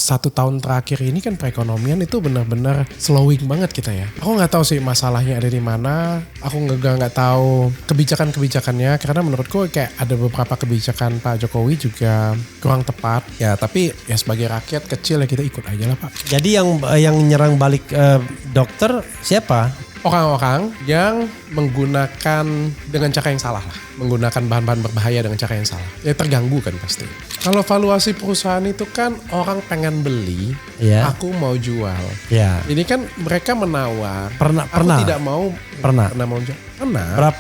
1 tahun terakhir ini kan perekonomian itu benar-benar slowing banget kita ya. Aku nggak tahu sih masalahnya ada di mana. Aku nggak tahu kebijakannya karena menurutku kayak ada beberapa kebijakan Pak Jokowi juga kurang tepat. Ya tapi ya sebagai rakyat kecil ya kita ikut aja lah Pak. Jadi yang nyerang balik dokter siapa? Orang-orang yang menggunakan dengan cara yang salah lah. Menggunakan bahan-bahan berbahaya dengan cara yang salah. Ya terganggu kan pasti. Kalau valuasi perusahaan itu kan orang pengen beli, aku mau jual. Ya. Ini kan mereka menawar. Pernah. Tidak mau. Pernah mau jual. Pernah.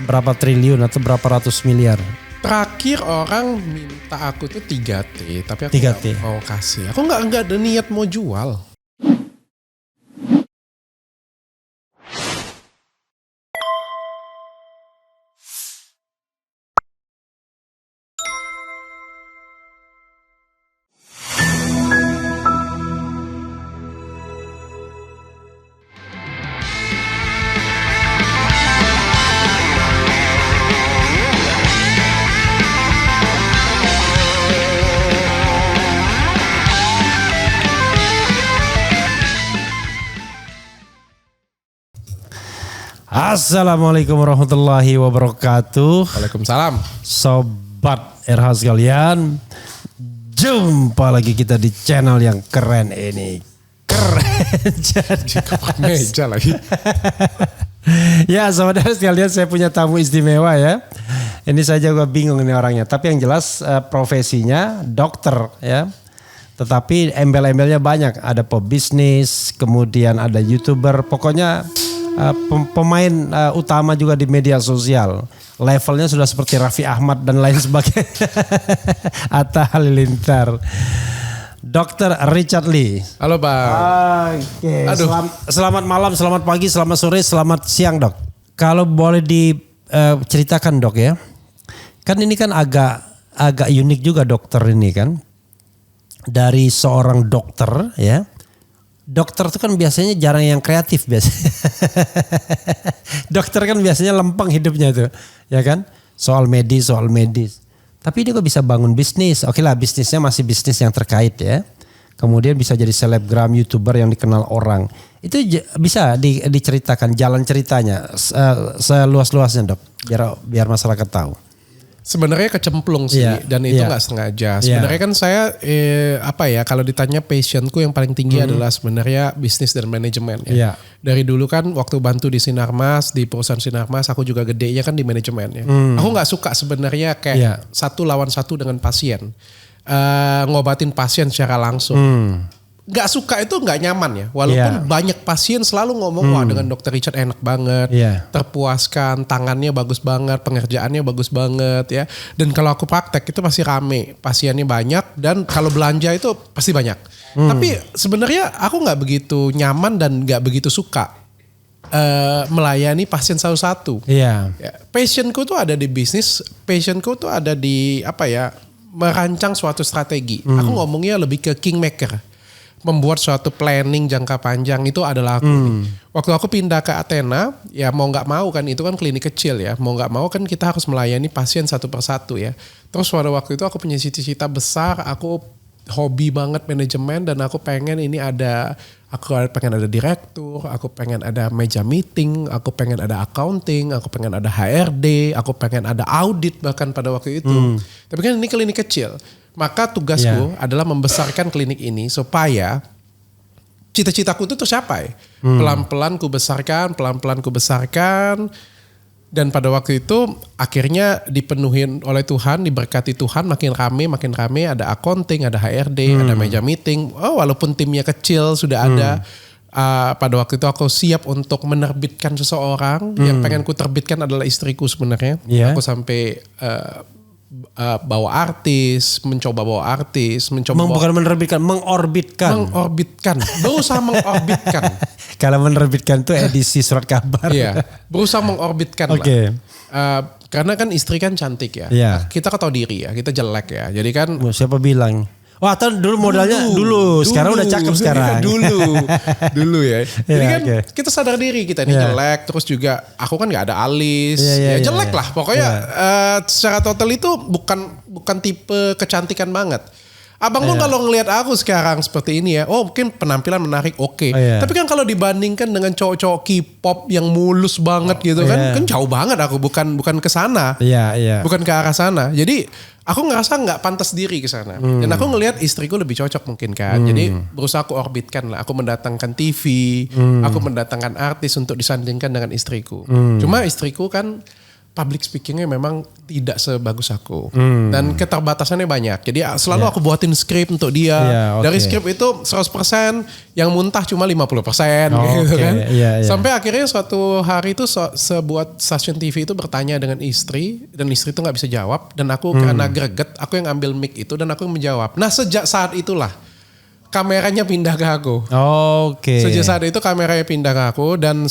Berapa triliun atau berapa ratus miliar? Terakhir orang minta aku tuh 3T. Tapi aku 3T. gak mau kasih. Aku gak ada niat mau jual. Assalamualaikum warahmatullahi wabarakatuh. Waalaikumsalam. Sobat RH sekalian, jumpa lagi kita di channel yang keren ini. Keren jadi meja lagi. Ya sobat RH sekalian, saya punya tamu istimewa ya. Ini saya juga bingung ini orangnya. Tapi yang jelas profesinya dokter ya. Tetapi embel-embelnya banyak. Ada pebisnis, kemudian ada YouTuber. Pokoknya pemain utama juga di media sosial. Levelnya sudah seperti Raffi Ahmad dan lain sebagainya. Atta Halilintar. Dr. Richard Lee. Halo Bang. Oke. Selamat malam, selamat pagi, selamat sore, selamat siang Dok. Kalau boleh diceritakan Dok ya. Kan ini kan agak unik juga dokter ini kan. Dari seorang dokter ya. Dokter itu kan biasanya jarang yang kreatif biasanya. Dokter kan biasanya lempeng hidupnya tuh, ya kan? Soal medis. Tapi dia kok bisa bangun bisnis. Oke lah, bisnisnya masih bisnis yang terkait ya. Kemudian bisa jadi selebgram, YouTuber yang dikenal orang. Itu bisa diceritakan jalan ceritanya seluas-luasnya Dok, biar masyarakat tahu. Sebenarnya kecemplung sih dan itu nggak sengaja. Sebenarnya kan saya kalau ditanya passionku yang paling tinggi adalah sebenarnya bisnis dan manajemen ya. Dari dulu kan waktu bantu di Sinarmas, di perusahaan Sinarmas aku juga gedenya kan di manajemen ya. Aku nggak suka sebenarnya kayak 1 lawan 1 dengan pasien. Ngobatin pasien secara langsung. Gak suka itu gak nyaman ya. Walaupun banyak pasien selalu ngomong wah dengan Dr. Richard enak banget. Terpuaskan, tangannya bagus banget, pengerjaannya bagus banget ya. Dan kalau aku praktek itu pasti rame. Pasiennya banyak dan kalau belanja itu pasti banyak. Tapi sebenarnya aku gak begitu nyaman dan gak begitu suka melayani pasien satu-satu. Passionku tuh ada di bisnis, passionku tuh ada di merancang suatu strategi. Aku ngomongnya lebih ke kingmaker. Membuat suatu planning jangka panjang itu adalah aku. Waktu aku pindah ke Athena, ya mau nggak mau kan itu kan klinik kecil ya. Mau nggak mau kan kita harus melayani pasien satu persatu ya. Terus pada waktu itu aku punya cita-cita besar, aku hobi banget manajemen dan aku pengen pengen ada direktur, aku pengen ada meja meeting, aku pengen ada accounting, aku pengen ada HRD, aku pengen ada audit bahkan pada waktu itu. Tapi kan ini klinik kecil. Maka tugasku adalah membesarkan klinik ini supaya cita-citaku itu tercapai. Pelan-pelan ku besarkan. Dan pada waktu itu akhirnya dipenuhin oleh Tuhan, diberkati Tuhan, makin rame, ada accounting, ada HRD, ada meja meeting. Walaupun timnya kecil sudah ada. Pada waktu itu aku siap untuk menerbitkan seseorang. Yang pengen ku terbitkan adalah istriku sebenarnya. Aku sampai mengorbitkan. Berusaha mengorbitkan. Kalau menerbitkan itu edisi surat kabar. Berusaha mengorbitkan lah. Karena kan istri kan cantik ya. Kita kan tahu diri ya, kita jelek ya. Jadi kan siapa bilang? Wah, dulu modalnya dulu. Sekarang udah cakep sekarang. Dulu ya. Jadi kan kita sadar diri kita ini jelek. Terus juga aku kan gak ada alis. Jelek lah. Pokoknya secara total itu bukan tipe kecantikan banget. Abang lo kalau ngelihat aku sekarang seperti ini ya, mungkin penampilan menarik, oke. Tapi kan kalau dibandingkan dengan cowok-cowok K-pop yang mulus banget gitu kan jauh banget aku, bukan ke sana. Bukan ke arah sana. Jadi aku ngerasa nggak pantas diri ke sana. Dan aku ngelihat istriku lebih cocok mungkin kan. Jadi berusaha aku orbitkan lah. Aku mendatangkan TV, aku mendatangkan artis untuk disandingkan dengan istriku. Cuma istriku kan public speakingnya memang tidak sebagus aku. Dan keterbatasannya banyak. Jadi selalu aku buatin skrip untuk dia. Dari skrip itu 100%, yang muntah cuma 50%. Gitu kan. Sampai akhirnya suatu hari itu sebuah stasiun TV itu bertanya dengan istri. Dan istri itu gak bisa jawab. Dan aku karena greget, aku yang ambil mic itu dan aku yang menjawab. Nah sejak saat itulah kameranya pindah ke aku. Sejak saat itu kameranya pindah ke aku. Dan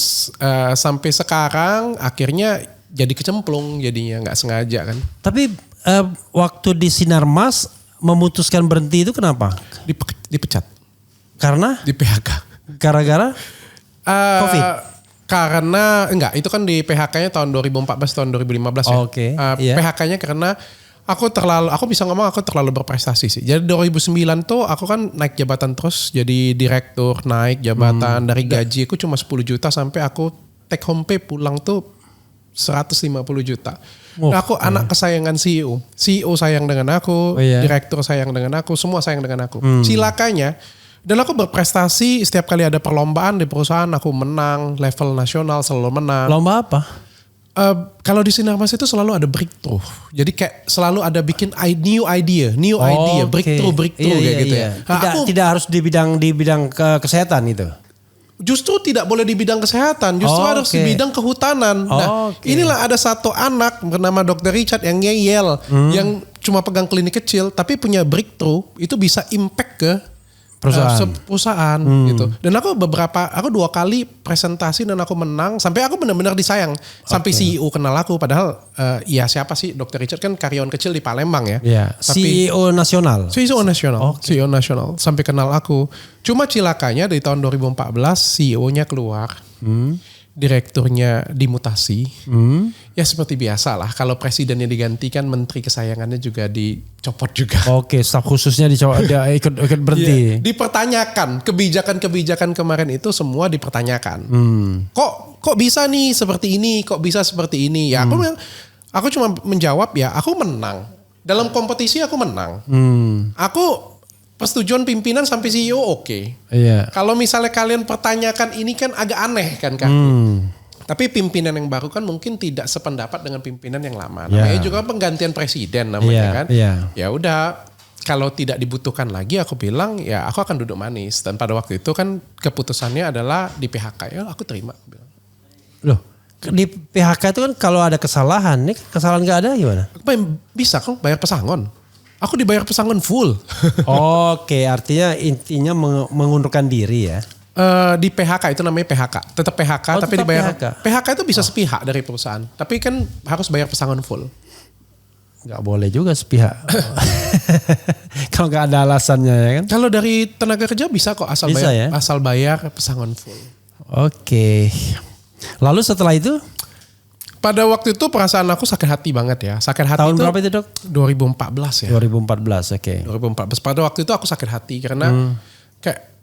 sampai sekarang akhirnya jadi kecemplung jadinya, nggak sengaja kan. Tapi waktu di Sinarmas memutuskan berhenti itu kenapa? Dipecat. Karena? Di PHK. Gara-gara? Covid? Karena enggak, itu kan di PHK-nya tahun 2014 tahun 2015 ya. PHK-nya karena aku bisa ngomong aku terlalu berprestasi sih. Jadi 2009 tuh aku kan naik jabatan terus, jadi direktur, naik jabatan, dari gaji aku cuma 10 juta sampai aku take home pay pulang tuh 150 juta. Nah, aku anak kesayangan CEO. CEO sayang dengan aku, direktur sayang dengan aku, semua sayang dengan aku. Cilakanya, dan aku berprestasi setiap kali ada perlombaan di perusahaan aku menang, level nasional selalu menang. Lomba apa? Kalau di Sinarmas itu selalu ada breakthrough. Jadi kayak selalu ada bikin new idea, breakthrough kayak gitu ya. Tidak harus di bidang kesehatan itu. Justru tidak boleh di bidang kesehatan, justru harus di bidang kehutanan. Inilah ada satu anak bernama Dr. Richard yang ngeyel, yang cuma pegang klinik kecil, tapi punya breakthrough, itu bisa impact ke perusahaan gitu. Dan aku 2 kali presentasi dan aku menang, sampai aku benar-benar disayang. Sampai CEO kenal aku, padahal siapa sih Dr. Richard kan karyawan kecil di Palembang ya. Tapi, CEO nasional. CEO nasional sampai kenal aku. Cuma cilakanya dari tahun 2014 CEO-nya keluar. Direkturnya dimutasi. Ya seperti biasa lah, kalau presidennya digantikan, menteri kesayangannya juga dicopot juga. Staf khususnya dia ikut berhenti. Dipertanyakan, kebijakan-kebijakan kemarin itu semua dipertanyakan. Kok bisa nih seperti ini, kok bisa seperti ini. Ya aku cuma menjawab ya, aku menang. Dalam kompetisi aku menang. Aku persetujuan pimpinan sampai CEO oke. Kalau misalnya kalian pertanyakan ini kan agak aneh kan Kak. Tapi pimpinan yang baru kan mungkin tidak sependapat dengan pimpinan yang lama. Namanya juga penggantian presiden namanya kan. Ya udah, kalau tidak dibutuhkan lagi aku bilang ya aku akan duduk manis. Dan pada waktu itu kan keputusannya adalah di PHK, ya aku terima. Loh, di PHK itu kan kalau ada kesalahan, nih kesalahan gak ada gimana? Bisa kan bayar pesangon. Aku dibayar pesangon full. Artinya intinya mengundurkan diri ya. Di PHK itu namanya PHK. Tetap PHK tapi dibayar. PHK itu bisa sepihak dari perusahaan. Tapi kan harus bayar pesangon full. Gak boleh juga sepihak. Kalau gak ada alasannya ya kan. Kalau dari tenaga kerja bisa kok asal bayar pesangon full. Lalu setelah itu? Pada waktu itu perasaan aku sakit hati banget ya. Sakit hati tahun itu berapa itu Dok? 2014 ya. 2014 2014. Pada waktu itu aku sakit hati karena kayak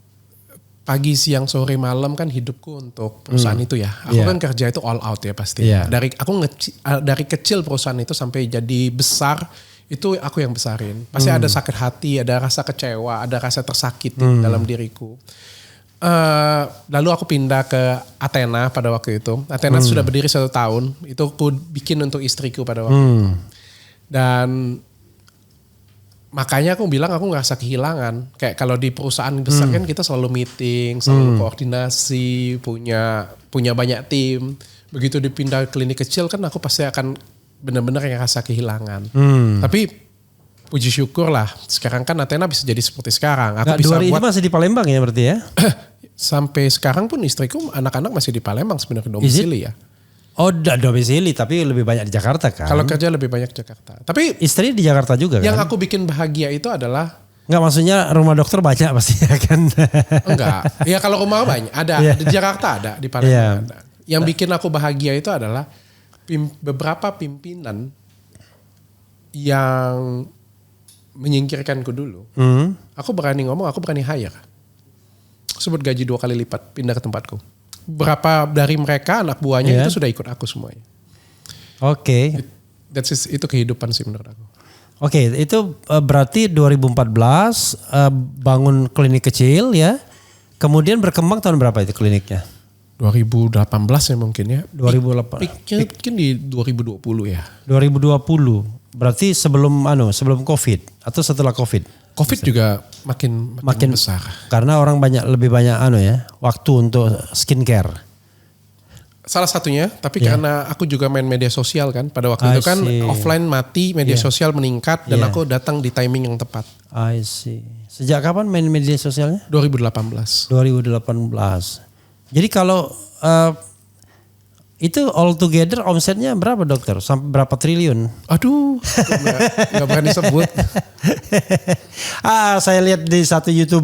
pagi, siang, sore, malam kan hidupku untuk perusahaan itu ya. Aku kan kerja itu all out ya pasti. Dari kecil perusahaan itu sampai jadi besar itu aku yang besarin. Pasti ada sakit hati, ada rasa kecewa, ada rasa tersakiti dalam diriku. Lalu aku pindah ke Athena pada waktu itu. Athena sudah berdiri 1 tahun. Itu aku bikin untuk istriku pada waktu itu. Dan makanya aku bilang aku ngerasa kehilangan. Kayak kalau di perusahaan besar kan kita selalu meeting, selalu koordinasi, punya banyak tim. Begitu dipindah ke klinik kecil kan aku pasti akan benar-benar ngerasa kehilangan. Tapi puji syukur lah. Sekarang kan Athena bisa jadi seperti sekarang. Aku bisa itu masih di Palembang ya berarti ya? Sampai sekarang pun istriku, anak-anak masih di Palembang sebenarnya domisili ya. Domisili tapi lebih banyak di Jakarta kan? Kalau kerja lebih banyak Jakarta. Tapi istri di Jakarta juga kan? Yang aku bikin bahagia itu adalah... Enggak, maksudnya rumah dokter banyak pastinya kan? Enggak. Ya kalau rumah banyak. Ada. Di Jakarta ada. Di Palembang ada. Yang bikin aku bahagia itu adalah beberapa pimpinan yang menyingkirkanku dulu, aku berani ngomong, aku berani hire. Sebut gaji 2 kali lipat pindah ke tempatku. Berapa dari mereka anak buahnya itu sudah ikut aku semuanya. Oke. Itu kehidupan sih menurut aku. Oke, itu berarti 2014 bangun klinik kecil ya. Kemudian berkembang tahun berapa itu kliniknya? 2018 ya mungkin ya. 2008. Peaknya mungkin di 2020 ya. 2020. Berarti sebelum Covid atau setelah Covid? Covid juga makin besar. Karena orang lebih banyak waktu untuk skincare. Salah satunya, tapi karena aku juga main media sosial kan. Pada waktu itu kan offline mati, media sosial meningkat dan aku datang di timing yang tepat. I see. Sejak kapan main media sosialnya? 2018. Jadi kalau itu all together omsetnya berapa dokter? Sampai berapa triliun? Aduh, nggak berani sebut. Saya lihat di satu YouTube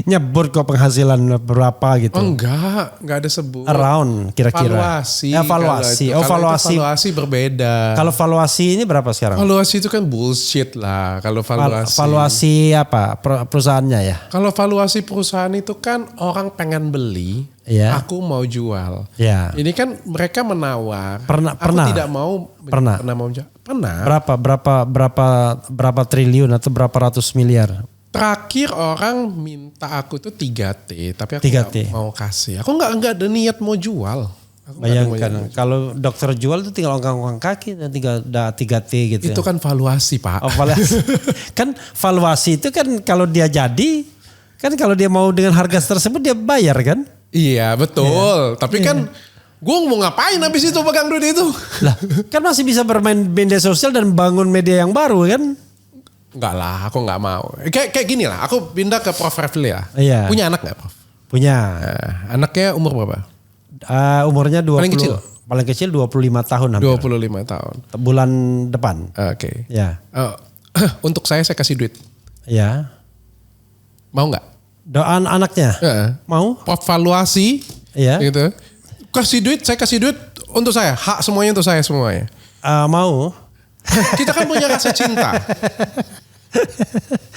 nyebut kok penghasilan berapa gitu. Oh, enggak ada sebut. Around kira-kira. Valuasi berbeda. Kalau valuasi ini berapa sekarang? Valuasi itu kan bullshit lah. Kalau valuasi. Valuasi apa? Perusahaannya ya? Kalau valuasi perusahaan itu kan orang pengen beli. Aku mau jual. Ini kan mereka menawar. Pernah. Tidak mau. Pernah mau jual. Pernah. Berapa triliun atau berapa ratus miliar? Terakhir orang minta aku tuh 3T, tapi aku nggak mau kasih. Aku nggak ada niat mau jual. Bayangkan kalau dokter jual itu tinggal ongkang kaki dan tinggal 3T gitu. Itu kan valuasi Pak. Valuasi. Kan valuasi itu kan kalau dia jadi, kan kalau dia mau dengan harga tersebut dia bayar kan? Iya betul, tapi kan gue mau ngapain habis itu pegang duit itu? Lah, kan masih bisa bermain media sosial dan bangun media yang baru kan? Enggak lah, aku nggak mau. Kayak gini lah, aku pindah ke Prof Refli ya. Punya anak nggak Prof? Punya. Anaknya umur berapa? Umurnya 20. Paling kecil 25 tahun hampir. 25 tahun. Bulan depan. Oke. Ya. Untuk saya kasih duit. Ya. Mau nggak? Doan anaknya? Mau? Valuasi, gitu. Saya kasih duit untuk saya, hak semuanya untuk saya semuanya. Mau? Kita kan punya rasa cinta.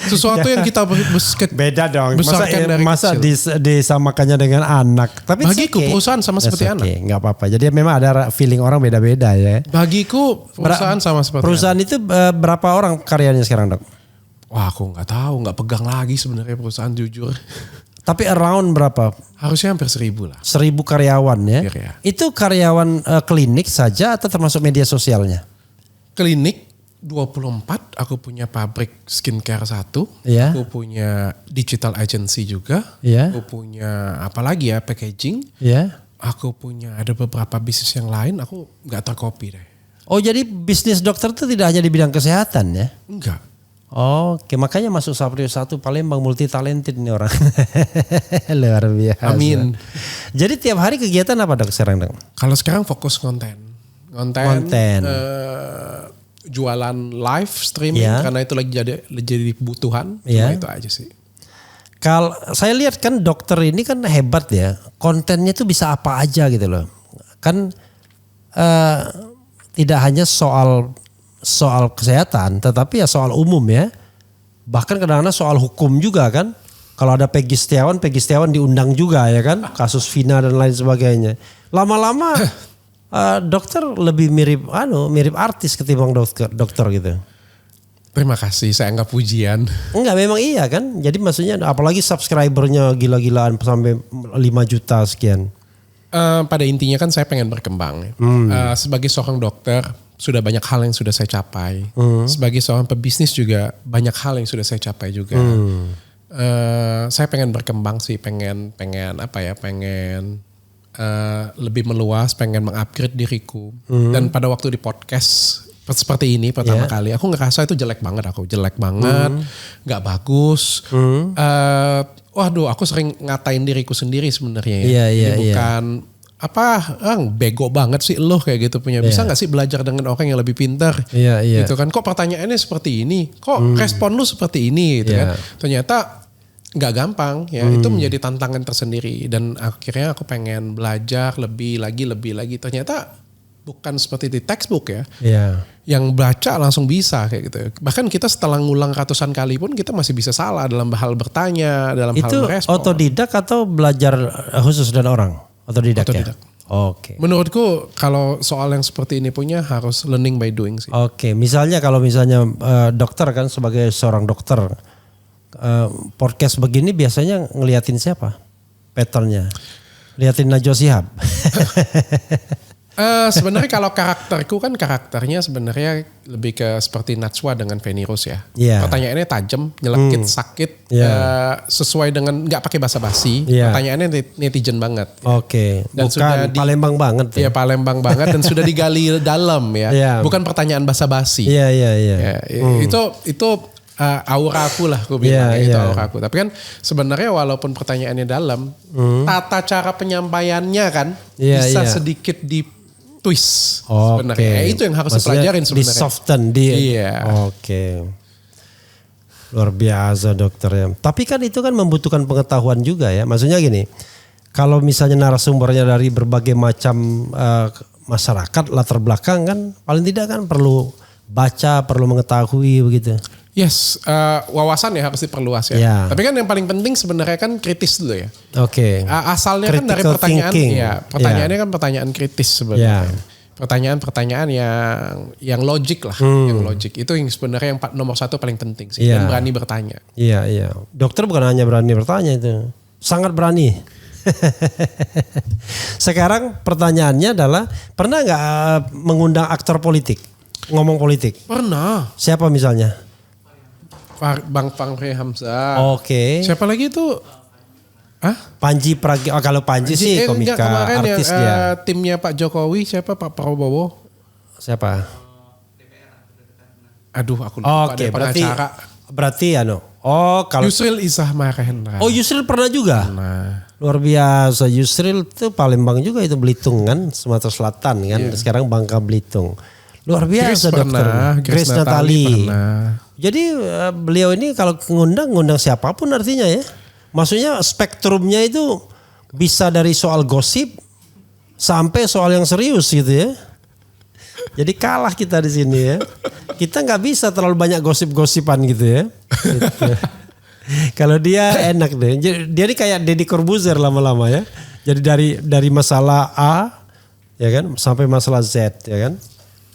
Sesuatu yang kita beda dong. Masa kecil. disamakannya dengan anak. Tapi bagiku perusahaan sama seperti anak. Nggak apa-apa. Jadi memang ada feeling orang beda-beda ya. Bagiku perusahaan sama seperti perusahaan anak. Itu berapa orang karyanya sekarang dok? Wah aku nggak tahu, nggak pegang lagi sebenarnya perusahaan jujur. Tapi around berapa? Harusnya hampir 1.000 lah. 1.000 karyawan ya? Itu karyawan klinik saja atau termasuk media sosialnya? Klinik 24, aku punya pabrik skincare 1. Aku punya digital agency juga. Aku punya apa lagi ya, packaging. Aku punya ada beberapa bisnis yang lain, aku nggak terkopi deh. Oh jadi bisnis dokter itu tidak hanya di bidang kesehatan ya? Enggak. Oke, makanya masuk Saprio 1 Palembang multi talented nih orang. Luar biasa. Amin. Jadi tiap hari kegiatan apa dok sekarang dok? Kalau sekarang fokus konten. Jualan live streaming karena itu lagi jadi kebutuhan. Cuma itu aja sih. Kalau saya lihat kan dokter ini kan hebat ya. Kontennya tuh bisa apa aja gitu loh. Kan tidak hanya soal kesehatan, tetapi ya soal umum ya. Bahkan kadang-kadang soal hukum juga kan. Kalau ada Peggy Setiawan diundang juga ya kan. Kasus Vina dan lain sebagainya. Lama-lama dokter lebih mirip artis ketimbang dokter gitu. Terima kasih, saya anggap pujian. Enggak, memang iya kan. Jadi maksudnya apalagi subscribernya gila-gilaan sampai 5 juta sekian. Pada intinya kan saya pengen berkembang. Sebagai seorang dokter sudah banyak hal yang sudah saya capai. Sebagai seorang pebisnis juga banyak hal yang sudah saya capai juga. Saya pengen berkembang sih, pengen lebih meluas, pengen mengupgrade diriku. Dan pada waktu di podcast seperti ini pertama kali, aku ngerasa itu jelek banget, nggak bagus. Waduh, aku sering ngatain diriku sendiri sebenarnya ya. Bukan bego banget sih lo kayak gitu punya. Bisa nggak sih belajar dengan orang yang lebih pintar? Gitu kan. Kok pertanyaannya seperti ini? Kok respon lu seperti ini? Gitu kan. Ternyata nggak gampang ya. Itu menjadi tantangan tersendiri. Dan akhirnya aku pengen belajar lebih lagi. Ternyata bukan seperti di textbook ya. yang baca langsung bisa kayak gitu. Bahkan kita setelah ngulang ratusan kali pun kita masih bisa salah dalam hal bertanya, dalam hal merespon. Itu otodidak atau belajar khusus dan orang? Otodidak. Ya? Oke. Menurutku kalau soal yang seperti ini punya harus learning by doing sih. Oke, misalnya kalau dokter kan sebagai seorang dokter, podcast begini biasanya ngeliatin siapa? Patternnya? Liatin Najwa Shihab. Sebenarnya kalau karakternya sebenarnya lebih ke seperti Najwa dengan Feni Rose ya. Yeah. Pertanyaannya tajam, nyelekit, sakit, sesuai dengan nggak pakai basa-basi. Pertanyaannya netizen banget. Oke. Dan bukan sudah Palembang banget. Iya, Palembang banget dan sudah digali dalam ya. Bukan pertanyaan basa-basi. Iya. Itu aura aku lah aku bilang itu aura aku. Tapi kan sebenarnya walaupun pertanyaannya dalam, tata cara penyampaiannya kan bisa sedikit di twist sebenarnya. Itu yang harus dipelajarin sebenarnya. Di soften Oke. Luar biasa dokter ya. Tapi kan itu kan membutuhkan pengetahuan juga ya. Maksudnya gini, kalau misalnya narasumbernya dari berbagai macam masyarakat latar belakang kan paling tidak kan perlu baca, perlu mengetahui begitu. Yes, wawasan ya harus diperluas ya. Tapi kan yang paling penting sebenarnya kan kritis dulu ya. Oke. Asalnya kan dari pertanyaan, pertanyaannya kan pertanyaan kritis sebenarnya. Pertanyaan-pertanyaan yang logik lah, yang logik. Itu yang sebenarnya yang nomor satu paling penting sih. Dan berani bertanya. Iya. Dokter bukan hanya berani bertanya itu, sangat berani. Sekarang pertanyaannya adalah, pernah nggak mengundang aktor politik, ngomong politik? Pernah. Siapa misalnya? Bang Fahri Hamzah. Oke. Siapa lagi itu? Panji kalau Panji sih komika artis dia. Timnya Pak Jokowi siapa? Pak Prabowo. Siapa? Aduh aku lupa. Oke, berarti kalau Yusril Izzah Mahendra. Oh, Yusril pernah juga? Nah. Luar biasa. Yusril itu Palembang juga, itu Belitung kan, Sumatera Selatan kan. Sekarang Bangka Belitung. Luar biasa dokter. Grace Natali. Jadi beliau ini kalau ngundang siapapun artinya ya. Maksudnya spektrumnya itu bisa dari soal gosip sampai soal yang serius gitu ya. Jadi kalah kita di sini ya. Kita nggak bisa terlalu banyak gosip-gosipan gitu ya. Gitu. Kalau dia enak deh. Dia ini kayak Deddy Corbuzier lama-lama ya. Jadi dari masalah A ya kan sampai masalah Z ya kan.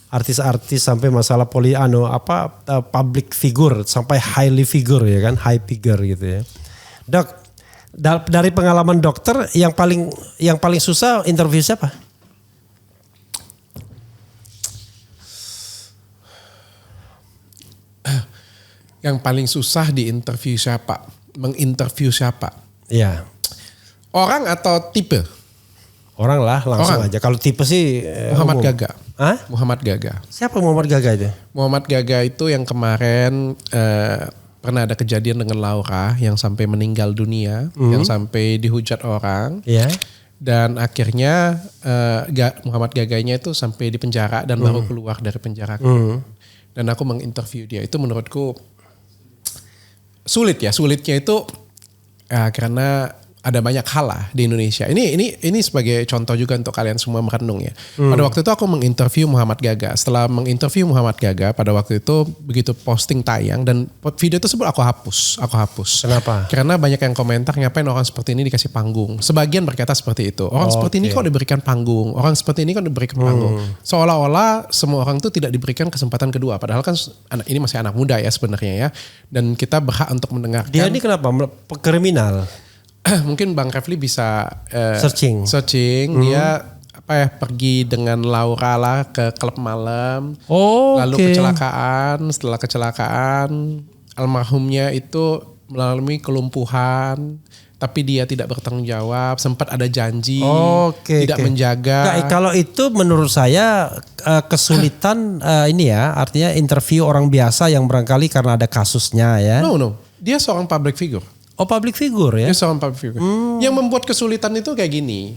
Artis-artis sampai masalah public figure sampai highly figure ya kan, high figure gitu ya. Dok, dari pengalaman dokter yang paling susah interview siapa? Yang paling susah diinterview siapa? Menginterview siapa? Iya. Orang atau tipe? Orang lah langsung aja. Kalau tipe sih Muhammad Gaga. Muhammad Gaga. Siapa Muhammad Gaga itu? Muhammad Gaga itu yang kemarin pernah ada kejadian dengan Laura yang sampai meninggal dunia, yang sampai dihujat orang. Dan akhirnya Muhammad Gaganya itu sampai di penjara dan baru keluar dari penjara. Dan aku menginterview dia. Itu menurutku sulit ya. Sulitnya itu karena ada banyak hal lah di Indonesia. Ini sebagai contoh juga untuk kalian semua merenung ya. Pada waktu itu aku menginterview Muhammad Gaga. Setelah menginterview Muhammad Gaga pada waktu itu begitu posting tayang dan video tersebut aku hapus. Kenapa? Karena banyak yang komentar ngapain orang seperti ini dikasih panggung. Sebagian berkata seperti itu. Orang seperti ini kok diberikan panggung. Orang seperti ini kok diberikan panggung. Seolah-olah semua orang itu tidak diberikan kesempatan kedua. Padahal kan ini masih anak muda ya sebenarnya ya. Dan kita berhak untuk mendengarkan. Dia ini kenapa? Kriminal? Mungkin Bang Refli bisa searching. Dia pergi dengan Laura lah ke klub malam. Lalu kecelakaan. Setelah kecelakaan almarhumnya itu melalui kelumpuhan. Tapi dia tidak bertanggung jawab. Sempat ada janji tidak menjaga. Kalau itu menurut saya kesulitan ini ya. Artinya interview orang biasa yang barangkali karena ada kasusnya ya. No. Dia seorang public figure. Public figure ya? Dia seorang public figure. Yang membuat kesulitan itu kayak gini.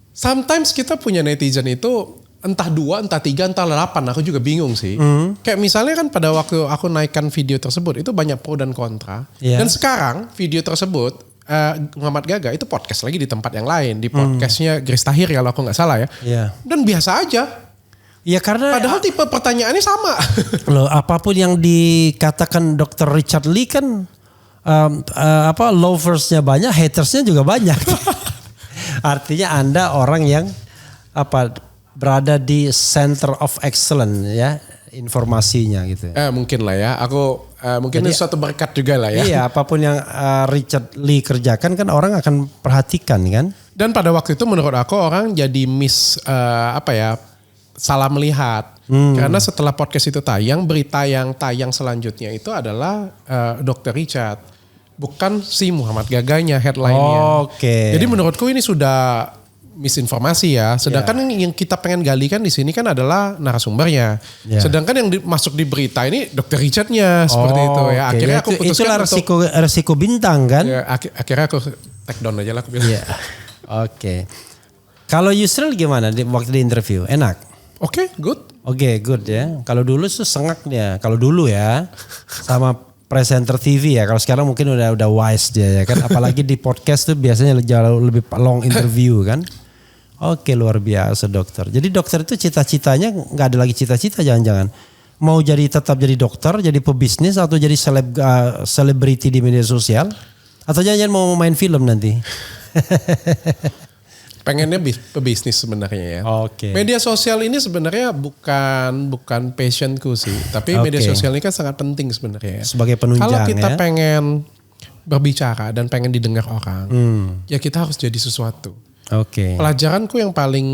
Sometimes kita punya netizen itu entah 2, entah 3, entah 8. Aku juga bingung sih. Kayak misalnya kan pada waktu aku naikkan video tersebut itu banyak pro dan kontra. Dan sekarang video tersebut Muhammad Gaga itu podcast lagi di tempat yang lain. Di podcastnya Grace Tahir kalau aku gak salah ya. Dan biasa aja. Ya karena padahal tipe pertanyaannya sama. Loh, apapun yang dikatakan Dr. Richard Lee kan loversnya banyak, hatersnya juga banyak. Artinya Anda orang yang berada di center of excellence ya informasinya gitu. Mungkin lah ya. Aku mungkin ini suatu berkat juga lah ya. Iya, apapun yang Richard Lee kerjakan kan orang akan perhatikan kan. Dan pada waktu itu menurut aku orang jadi salah melihat. Karena setelah podcast itu tayang, berita yang tayang selanjutnya itu adalah Dr. Richard. Bukan si Muhammad Gaganya headline-nya. Oke. Jadi menurutku ini sudah misinformasi ya. Sedangkan yang kita pengen gali kan di sini kan adalah narasumbernya. Yeah. Sedangkan yang masuk di berita ini Dr. Richard-nya seperti itu ya. Akhirnya aku putuskan itulah resiko bintang kan. Ya, akhirnya aku take down aja lah aku bilang. Yeah. Oke. Kalau Yusril gimana waktu di interview? Enak? Oke, good. Oke, good ya. Kalau dulu tuh sengak dia. Kalau dulu ya sama presenter TV ya. Kalau sekarang mungkin udah wise dia ya kan. Apalagi di podcast tuh biasanya jauh lebih long interview kan. Oke, luar biasa dokter. Jadi dokter itu cita-citanya nggak ada lagi cita-cita jangan-jangan. Mau tetap jadi dokter, jadi pebisnis atau jadi selebriti di media sosial? Atau jangan-jangan mau main film nanti? Pengennya pebisnis sebenarnya ya. Oke. Media sosial ini sebenarnya bukan passionku sih, tapi media sosial ini kan sangat penting sebenarnya. Sebagai penunjang. Kalau kita pengen berbicara dan pengen didengar orang, ya kita harus jadi sesuatu. Oke. Pelajaranku yang paling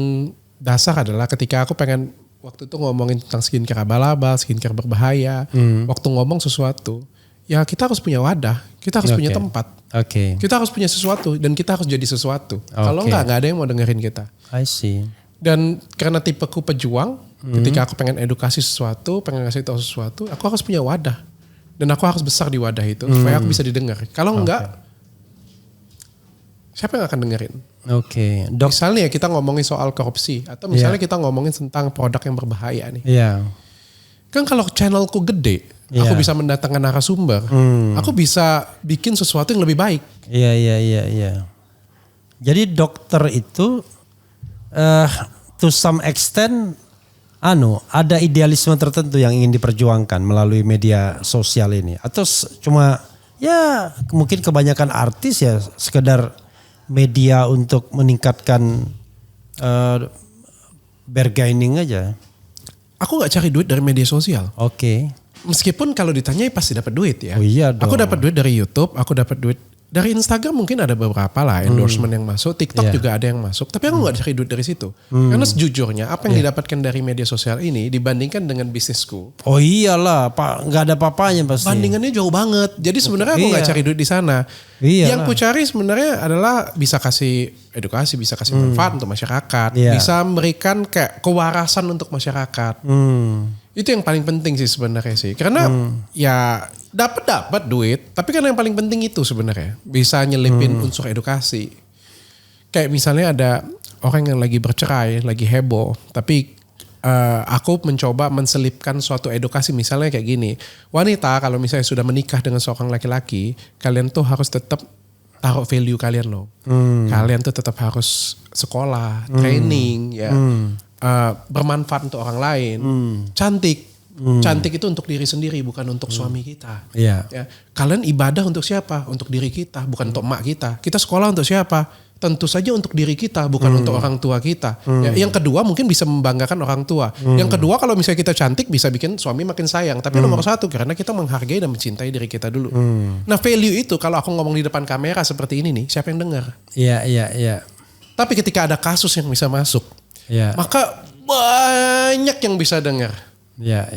dasar adalah ketika aku pengen waktu itu ngomongin tentang skincare abal-abal, skincare berbahaya, waktu ngomong sesuatu, ya kita harus punya wadah, kita harus punya tempat. Kita harus punya sesuatu dan kita harus jadi sesuatu. Kalau nggak ada yang mau dengerin kita. I see. Dan karena tipeku pejuang, ketika aku pengen edukasi sesuatu, pengen ngasih tahu sesuatu, aku harus punya wadah. Dan aku harus besar di wadah itu supaya aku bisa didengar. Kalau enggak, siapa yang akan dengerin? Misalnya kita ngomongin soal korupsi atau misalnya kita ngomongin tentang produk yang berbahaya nih. Kan kalau channelku gede, aku bisa mendatangkan narasumber, aku bisa bikin sesuatu yang lebih baik. Iya. Jadi dokter itu to some extent ada idealisme tertentu yang ingin diperjuangkan melalui media sosial ini, atau cuma ya mungkin kebanyakan artis ya sekedar media untuk meningkatkan bargaining aja. Aku nggak cari duit dari media sosial. Meskipun kalau ditanya pasti dapat duit ya. Oh iya dong. Aku dapat duit dari YouTube, aku dapat duit dari Instagram, mungkin ada beberapa lah endorsement yang masuk, TikTok juga ada yang masuk. Tapi aku nggak cari duit dari situ. Karena sejujurnya apa yang didapatkan dari media sosial ini dibandingkan dengan bisnisku. Oh iyalah, Pak, nggak ada apa-apanya pasti. Bandingannya jauh banget. Jadi sebenarnya aku nggak cari duit di sana. Yang ku cari sebenarnya adalah bisa kasih edukasi, bisa kasih manfaat untuk masyarakat, bisa memberikan kayak kewarasan untuk masyarakat. Itu yang paling penting sih sebenarnya sih. Karena ya dapat duit, tapi kan yang paling penting itu sebenarnya bisa nyelipin unsur edukasi. Kayak misalnya ada orang yang lagi bercerai, lagi heboh, tapi aku mencoba menselipkan suatu edukasi misalnya kayak gini. Wanita kalau misalnya sudah menikah dengan seorang laki-laki, kalian tuh harus tetap taruh value kalian loh. Kalian tuh tetap harus sekolah, training ya. Bermanfaat untuk orang lain. Cantik itu untuk diri sendiri, bukan untuk suami kita. Ya. Kalian ibadah untuk siapa? Untuk diri kita, bukan untuk emak kita. Kita sekolah untuk siapa? Tentu saja untuk diri kita, bukan untuk orang tua kita. Ya, yang kedua mungkin bisa membanggakan orang tua. Yang kedua kalau misalnya kita cantik bisa bikin suami makin sayang. Tapi nomor satu karena kita menghargai dan mencintai diri kita dulu. Nah value itu kalau aku ngomong di depan kamera seperti ini nih, siapa yang dengar? Iya. Tapi ketika ada kasus yang bisa masuk, maka banyak yang bisa dengar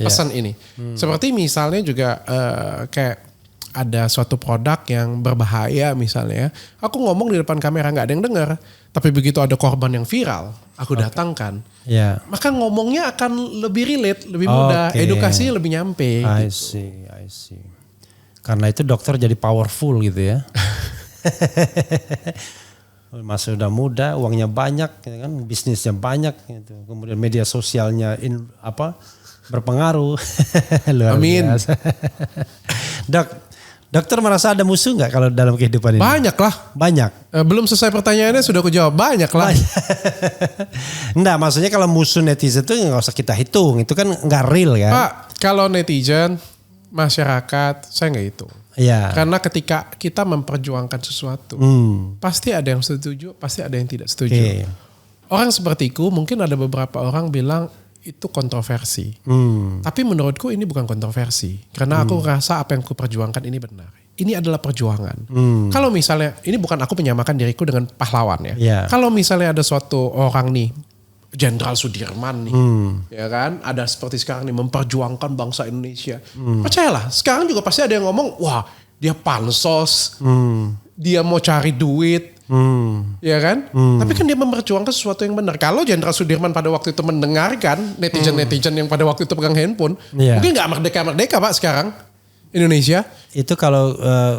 pesan ini. Seperti misalnya juga kayak ada suatu produk yang berbahaya misalnya. Aku ngomong di depan kamera gak ada yang dengar. Tapi begitu ada korban yang viral, aku datangkan. Maka ngomongnya akan lebih relate, lebih mudah. Edukasinya lebih nyampe. I see. Karena itu dokter jadi powerful gitu ya. Masih udah muda, uangnya banyak, kan, bisnisnya banyak, gitu. Kemudian media sosialnya berpengaruh. Luar Amin. biasa. Dokter merasa ada musuh nggak kalau dalam kehidupan ini? Banyak lah. Banyak. Belum selesai pertanyaannya sudah aku jawab. Banyak lah. Enggak, maksudnya kalau musuh netizen itu nggak usah kita hitung. Itu kan nggak real kan. Pak, kalau netizen, masyarakat, saya nggak hitung. Iya. Karena ketika kita memperjuangkan sesuatu, pasti ada yang setuju, pasti ada yang tidak setuju. Okay. Orang sepertiku mungkin ada beberapa orang bilang itu kontroversi. Tapi menurutku ini bukan kontroversi. Karena aku rasa apa yang aku perjuangkan ini benar. Ini adalah perjuangan. Kalau misalnya, ini bukan aku menyamakan diriku dengan pahlawan ya. Yeah. Kalau misalnya ada suatu orang nih, Jenderal Sudirman nih, ya kan, ada seperti sekarang nih memperjuangkan bangsa Indonesia. Percayalah, sekarang juga pasti ada yang ngomong, wah dia pansos, dia mau cari duit, ya kan. Tapi kan dia memperjuangkan sesuatu yang benar. Kalau Jenderal Sudirman pada waktu itu mendengarkan netizen yang pada waktu itu pegang handphone, mungkin nggak merdeka Pak sekarang Indonesia. Itu kalau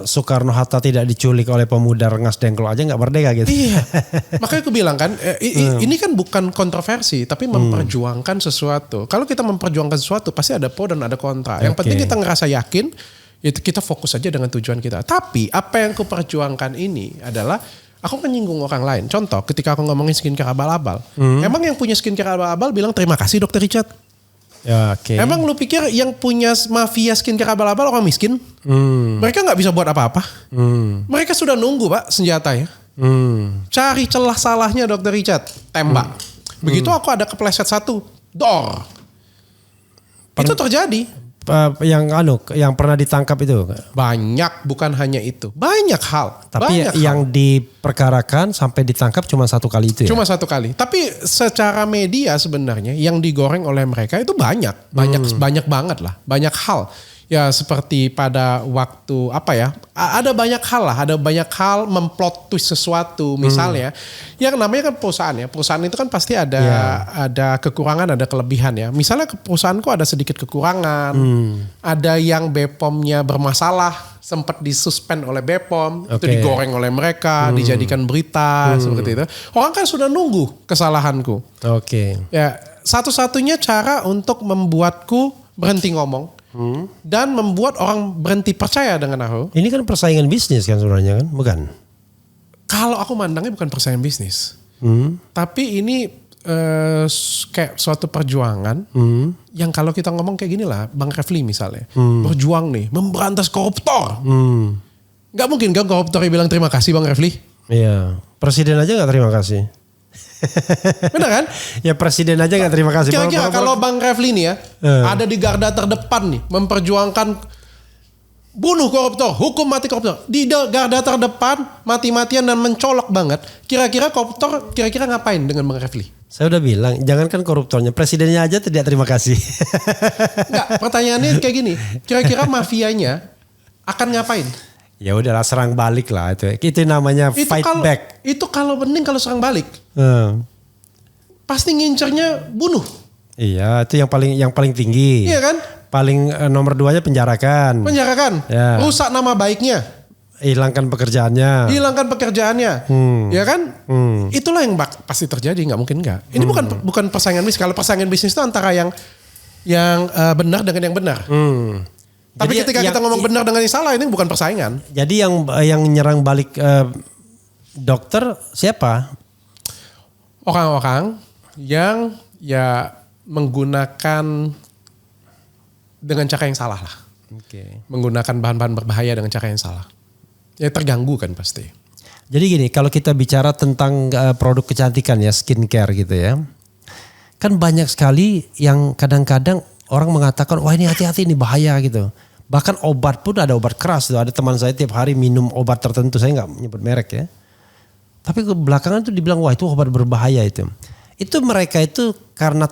Soekarno Hatta tidak diculik oleh pemuda Rengas Dengklok aja nggak merdeka gitu. Iya. Makanya aku bilang kan, ini kan bukan kontroversi, tapi memperjuangkan sesuatu. Kalau kita memperjuangkan sesuatu, pasti ada pro dan ada kontra. Yang penting kita ngerasa yakin, itu kita fokus aja dengan tujuan kita. Tapi apa yang aku perjuangkan ini adalah, aku menyinggung orang lain. Contoh, ketika aku ngomongin skincare abal-abal, emang yang punya skincare abal-abal bilang terima kasih Dr. Richard. Ya, okay. Emang lu pikir yang punya mafia skincare abal-abal orang miskin? Mereka nggak bisa buat apa-apa. Mereka sudah nunggu Pak senjatanya. Cari celah salahnya Dr. Richard, tembak. Begitu aku ada kepleset satu, dor. Itu terjadi. Yang pernah ditangkap itu? Banyak, bukan hanya itu. Banyak hal. Tapi yang diperkarakan sampai ditangkap cuma satu kali itu ya? Cuma satu kali. Tapi secara media sebenarnya yang digoreng oleh mereka itu banyak banget lah. Banyak hal. Ya seperti pada waktu ada banyak hal lah, ada banyak hal memplot twist sesuatu misalnya. Yang namanya kan perusahaan ya, perusahaan itu kan pasti ada kekurangan, ada kelebihan ya. Misalnya perusahaanku ada sedikit kekurangan, ada yang BPOM-nya bermasalah, sempat disuspend oleh BPOM, itu digoreng oleh mereka, dijadikan berita seperti itu. Orang kan sudah nunggu kesalahanku. Ya satu-satunya cara untuk membuatku berhenti ngomong. Dan membuat orang berhenti percaya dengan aku. Ini kan persaingan bisnis kan sebenarnya kan, bukan? Kalau aku mandangnya bukan persaingan bisnis. Tapi ini kayak suatu perjuangan yang kalau kita ngomong kayak gini lah, Bang Refli misalnya. Berjuang nih, memberantas koruptor. Gak mungkin kan koruptor yang bilang terima kasih Bang Refli? Iya, presiden aja gak terima kasih. Benar kan? Ya presiden aja gak terima kasih. Kira-kira kalau Bang Refli nih ya, ada di garda terdepan nih, memperjuangkan bunuh koruptor, hukum mati koruptor. Di garda terdepan, mati-matian dan mencolok banget. Kira-kira koruptor, ngapain dengan Bang Refli? Saya udah bilang, jangankan koruptornya, presidennya aja tidak terima kasih. Enggak, pertanyaannya kayak gini. Kira-kira mafianya akan ngapain? Ya udahlah serang balik lah itu. Itu namanya fight back. Itu kalau mending kalau serang balik. Pasti ngincernya bunuh. Iya, itu yang paling tinggi. Iya kan? Paling nomor 2-nya penjarakan. Ya. Rusak nama baiknya. Hilangkan pekerjaannya. Ya kan? Itulah yang pasti terjadi, nggak mungkin nggak. Ini bukan persaingan bisnis. Kalau persaingan bisnis itu antara yang benar dengan yang benar. Tapi jadi ketika kita ngomong benar dengan yang salah, ini bukan persaingan. Jadi yang nyerang balik dokter siapa? Orang-orang yang menggunakan dengan cara yang salah lah. Menggunakan bahan-bahan berbahaya dengan cara yang salah. Ya terganggu kan pasti. Jadi gini, kalau kita bicara tentang produk kecantikan ya, skincare gitu ya. Kan banyak sekali yang kadang-kadang orang mengatakan, wah ini hati-hati ini bahaya gitu. Bahkan obat pun ada obat keras tuh. Ada teman saya tiap hari minum obat tertentu, saya nggak nyebut merek ya. Tapi belakangan tuh dibilang wah itu obat berbahaya itu. Itu mereka itu karena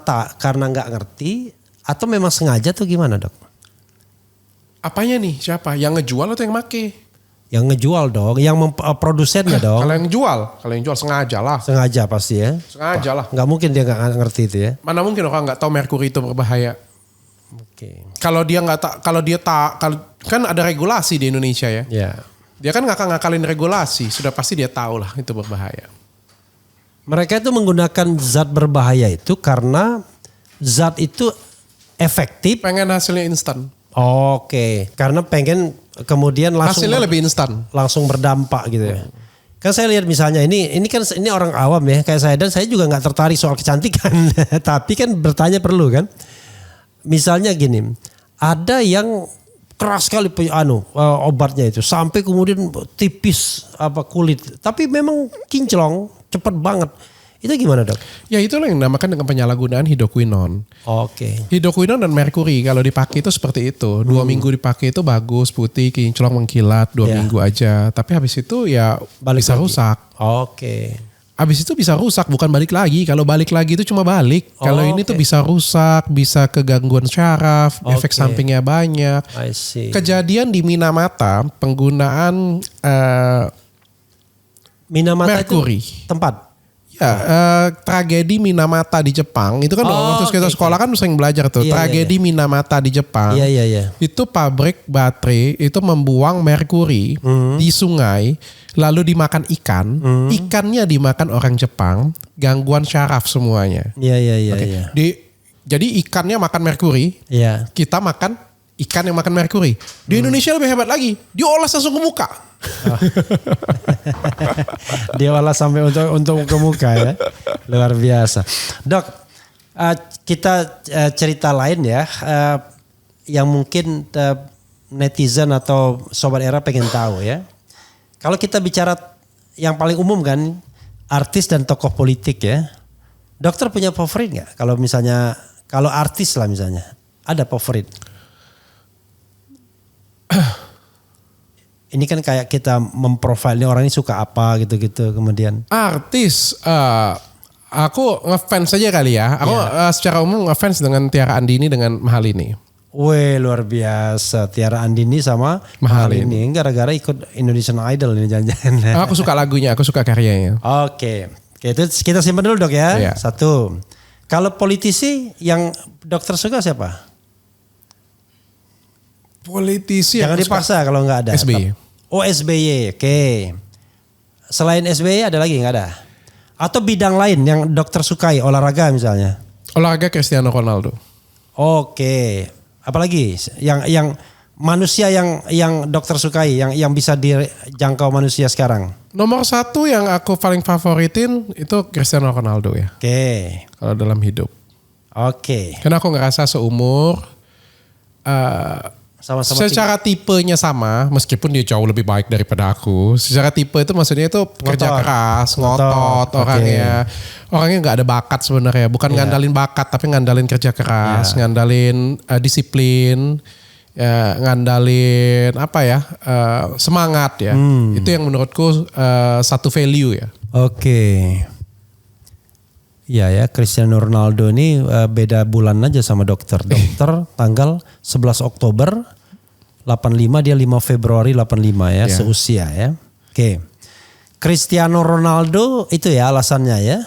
nggak ngerti atau memang sengaja tuh gimana Dok? Apanya nih? Siapa? Yang ngejual atau yang make? Yang ngejual dong, yang produsennya dong. Kalau yang jual sengaja lah. Sengaja pasti ya. Sengaja lah. Nggak mungkin dia nggak ngerti itu ya. Mana mungkin orang nggak tahu merkuri itu berbahaya. Kalau dia kan ada regulasi di Indonesia ya. Dia kan ngakalin regulasi, sudah pasti dia tahu lah itu berbahaya. Mereka itu menggunakan zat berbahaya itu karena zat itu efektif. Pengen hasilnya instan. Karena pengen kemudian langsung hasilnya lebih instan, langsung berdampak gitu ya. Kan saya lihat misalnya ini orang awam ya kayak saya, dan saya juga nggak tertarik soal kecantikan, tapi kan bertanya perlu kan. Misalnya gini, ada yang keras sekali obatnya itu sampai kemudian tipis kulit, tapi memang kinclong cepat banget. Itu gimana, Dok? Ya itulah yang dinamakan dengan penyalahgunaan hidroquinon. Oke. Hidroquinon dan merkuri kalau dipakai itu seperti itu. 2 minggu dipakai itu bagus, putih, kinclong, mengkilat 2 minggu aja. Tapi habis itu ya bisa rusak. Oke. Habis itu bisa rusak, bukan balik lagi. Kalau balik lagi itu cuma balik. Kalau ini tuh bisa rusak, bisa kegangguan syaraf, efek sampingnya banyak. I see. Kejadian di Minamata penggunaan Minamata merkuri. Itu tempat. Ya, tragedi Minamata di Jepang itu kan waktu kita sekolah kan sering belajar tuh tragedi Minamata di Jepang. Iya. Itu pabrik baterai itu membuang merkuri di sungai, lalu dimakan ikan, ikannya dimakan orang Jepang, gangguan syaraf semuanya. Iya. Jadi ikannya makan merkuri, kita makan ikan yang makan merkuri. Di Indonesia lebih hebat lagi, diolah langsung ke muka. Dia olah sampai untuk ke muka ya. Luar biasa. Dok, kita cerita lain ya. Yang mungkin netizen atau Sobat Era pengen tahu ya. Kalau kita bicara yang paling umum kan, artis dan tokoh politik ya. Dokter punya favorit gak? Kalau misalnya, kalau artis lah misalnya, ada favorit? Ini kan kayak kita memprofile orang ini suka apa gitu-gitu kemudian. Artis, aku ngefans aja kali ya. Aku secara umum ngefans dengan Tiara Andini dengan Mahalini. Wih luar biasa, Tiara Andini sama Mahalini. Gara-gara ikut Indonesian Idol ini jangan-jangan. Aku suka lagunya, aku suka karyanya. Oke, itu kita simpan dulu Dok ya. Iya. Satu. Kalau politisi yang dokter suka siapa? Politisi jangan dipaksa kalau nggak ada. SBY. Oh SBY, oke. Selain SBY ada lagi nggak ada? Atau bidang lain yang dokter sukai, olahraga misalnya? Olahraga Cristiano Ronaldo. Oke. Apalagi yang manusia yang dokter sukai, yang bisa dijangkau manusia sekarang? Nomor 1 yang aku paling favoritin itu Cristiano Ronaldo ya. Oke. Kalau dalam hidup. Oke. Karena aku ngerasa seumur. Sama-sama secara tipenya sama, meskipun dia jauh lebih baik daripada aku. Secara tipe itu maksudnya itu kerja keras, ngotot, orangnya nggak ada bakat sebenarnya. Bukan ngandalin bakat, tapi ngandalin kerja keras, ngandalin disiplin, ngandalin semangat ya. Itu yang menurutku satu value ya. Oke. Iya ya, Cristiano Ronaldo ini beda bulan aja sama dokter. Dokter tanggal 11 Oktober 85, dia 5 Februari 85 ya, seusia ya. Oke. Cristiano Ronaldo itu ya alasannya ya.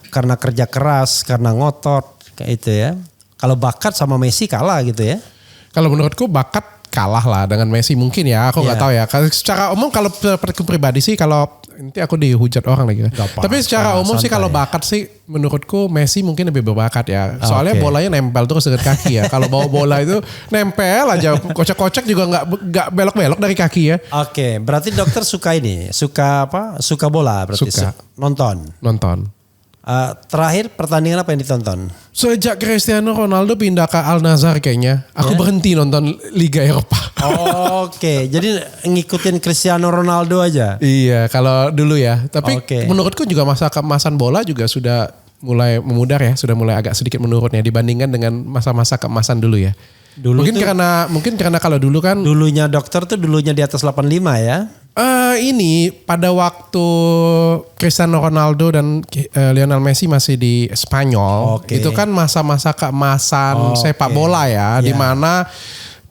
Karena kerja keras, karena ngotot kayak itu ya. Kalau bakat sama Messi kalah gitu ya. Kalau menurutku bakat kalah lah dengan Messi mungkin ya, aku nggak tahu ya. Secara umum kalau pribadi sih, kalau nanti aku dihujat orang lagi. Tapi secara umum sih kalau bakat sih menurutku Messi mungkin lebih berbakat ya. Soalnya bolanya nempel terus dengan kaki ya. Kalau bawa bola itu nempel aja, kocak-kocak juga nggak belok-belok dari kaki ya. Oke, berarti dokter suka ini, suka apa? Suka bola berarti. Suka. Nonton. Terakhir pertandingan apa yang ditonton? Sejak Cristiano Ronaldo pindah ke Al Nassr kayaknya, aku berhenti nonton Liga Eropa. Oke, jadi ngikutin Cristiano Ronaldo aja. Iya, kalau dulu ya. Tapi menurutku juga masa keemasan bola juga sudah mulai memudar ya, sudah mulai agak sedikit menurun ya dibandingkan dengan masa-masa keemasan dulu ya. Mungkin karena kalau dulu kan dulunya dokter tuh dulunya di atas 85 ya. Ini pada waktu Cristiano Ronaldo dan Lionel Messi masih di Spanyol, itu kan masa-masa keemasan sepak bola ya, di mana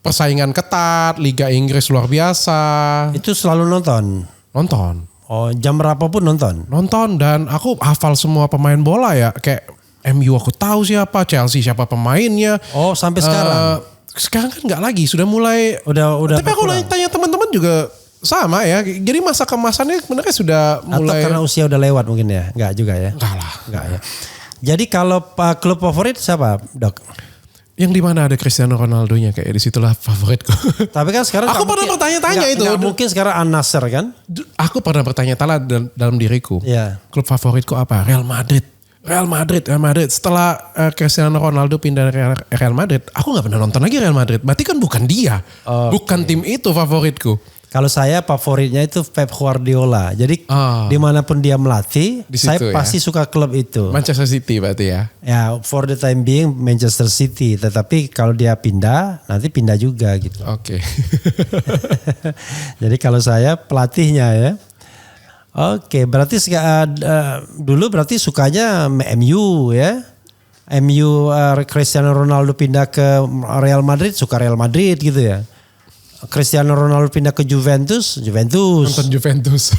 persaingan ketat, Liga Inggris luar biasa. Itu selalu nonton. Oh, jam berapapun nonton. Dan aku hafal semua pemain bola ya, kayak MU aku tahu siapa, Chelsea siapa pemainnya. Oh, sampai sekarang. Sekarang kan nggak lagi, sudah mulai. Udah. Tapi aku tanya teman-teman juga sama ya. Jadi masa kemasannya sebenarnya sudah mulai. Atau karena usia udah lewat mungkin ya? Enggak juga ya? Enggak lah. Enggak ya. Jadi kalau klub favorit siapa, Dok? Yang di mana ada Cristiano Ronaldo-nya, kayak disitulah favoritku. Tapi kan sekarang aku pernah bertanya-tanya itu. Gak mungkin sekarang Al-Nassr kan? Aku pernah bertanya-tanya dalam diriku. Yeah. Klub favoritku apa? Real Madrid. Setelah Cristiano Ronaldo pindah dari Real Madrid, aku nggak pernah nonton lagi Real Madrid. Berarti kan bukan dia, bukan tim itu favoritku. Kalau saya favoritnya itu Pep Guardiola. Jadi dimanapun dia melatih, saya pasti suka klub itu. Manchester City berarti ya? Ya, for the time being Manchester City. Tetapi kalau dia pindah, nanti pindah juga gitu. Oke. Jadi kalau saya pelatihnya ya. Oke, berarti dulu berarti sukanya MU ya. MU Cristiano Ronaldo pindah ke Real Madrid, suka Real Madrid gitu ya. Cristiano Ronaldo pindah ke Juventus. Nonton Juventus.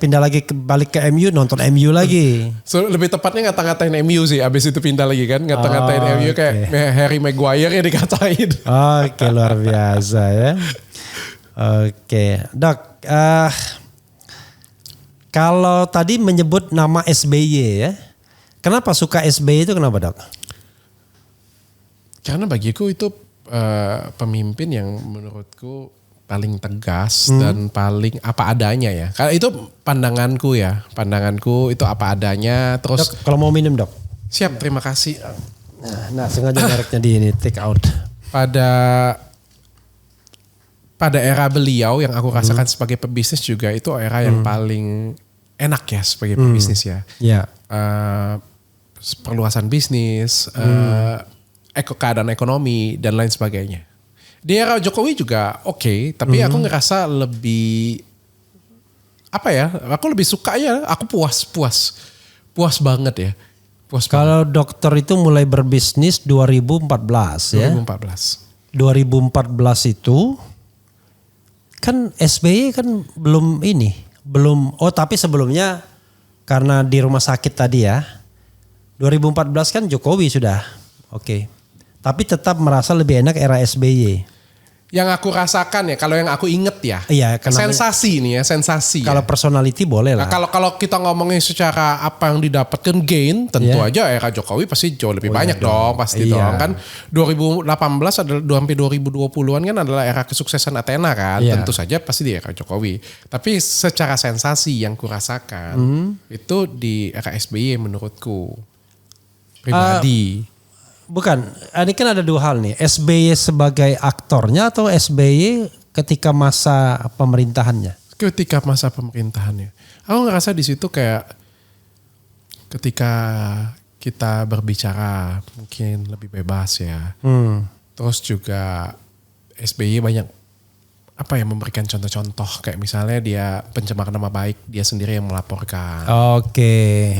Pindah lagi balik ke MU, nonton MU lagi. So, lebih tepatnya ngata-ngatain MU sih. Abis itu pindah lagi kan. Ngata-ngatain MU kayak Harry Maguire ya dikatain. Oke, luar biasa ya. Oke, Dok. Kalau tadi menyebut nama SBY ya. Kenapa suka SBY itu kenapa, Dok? Karena bagiku itu pemimpin yang menurutku paling tegas dan paling apa adanya ya. Karena itu pandanganku itu apa adanya. Terus Dok, kalau mau minum, Dok. Siap, terima kasih. Nah sengaja mereknya di ini take out. Pada era beliau yang aku rasakan sebagai pebisnis juga itu era yang paling enak ya sebagai pebisnis ya. Yeah. Perluasan bisnis, keadaan ekonomi dan lain sebagainya. Di era Jokowi juga oke, tapi aku ngerasa lebih aku lebih suka ya, aku puas banget ya. Kalau dokter itu mulai berbisnis 2014 ya. 2014 itu kan SBY kan belum tapi sebelumnya karena di rumah sakit tadi ya. 2014 kan Jokowi sudah. Oke. Tapi tetap merasa lebih enak era SBY. Yang aku rasakan ya, kalau yang aku inget ya. Iya, sensasi nih ya, sensasi. Kalau personality boleh lah. Nah, kalau kita ngomongin secara apa yang didapatkan gain, tentu aja era Jokowi pasti jauh lebih banyak dong, pasti dong. Kan 2018 adalah sampai 2020-an kan adalah era kesuksesan Athena kan. Tentu saja pasti di era Jokowi. Tapi secara sensasi yang kurasakan itu di era SBY menurutku pribadi. Bukan, ini kan ada dua hal nih. SBY sebagai aktornya atau SBY ketika masa pemerintahannya? Ketika masa pemerintahannya. Aku ngerasa di situ kayak ketika kita berbicara mungkin lebih bebas ya. Terus juga SBY banyak memberikan contoh-contoh kayak misalnya dia pencemaran nama baik, dia sendiri yang melaporkan. Oke.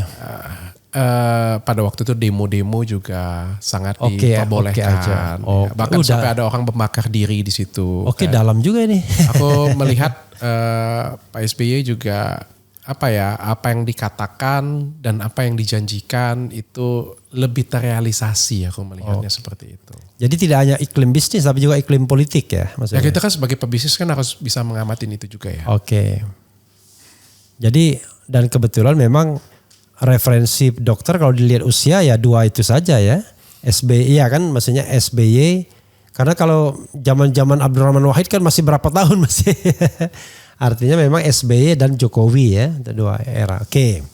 Pada waktu itu demo-demo juga sangat diperbolehkan. Bahkan sampai ada orang membakar diri di situ. Dalam juga ini. Aku melihat Pak SBY juga apa yang dikatakan dan apa yang dijanjikan itu lebih terrealisasi, aku melihatnya seperti itu. Jadi tidak hanya iklim bisnis tapi juga iklim politik ya maksudnya. Ya kita kan sebagai pebisnis kan harus bisa mengamatin itu juga ya. Oke. Jadi dan kebetulan memang referensi dokter kalau dilihat usia ya dua itu saja ya. SBY ya kan maksudnya SBY. Karena kalau zaman-zaman Abdurrahman Wahid kan masih berapa tahun masih. Artinya memang SBY dan Jokowi ya. Dua era. Oke.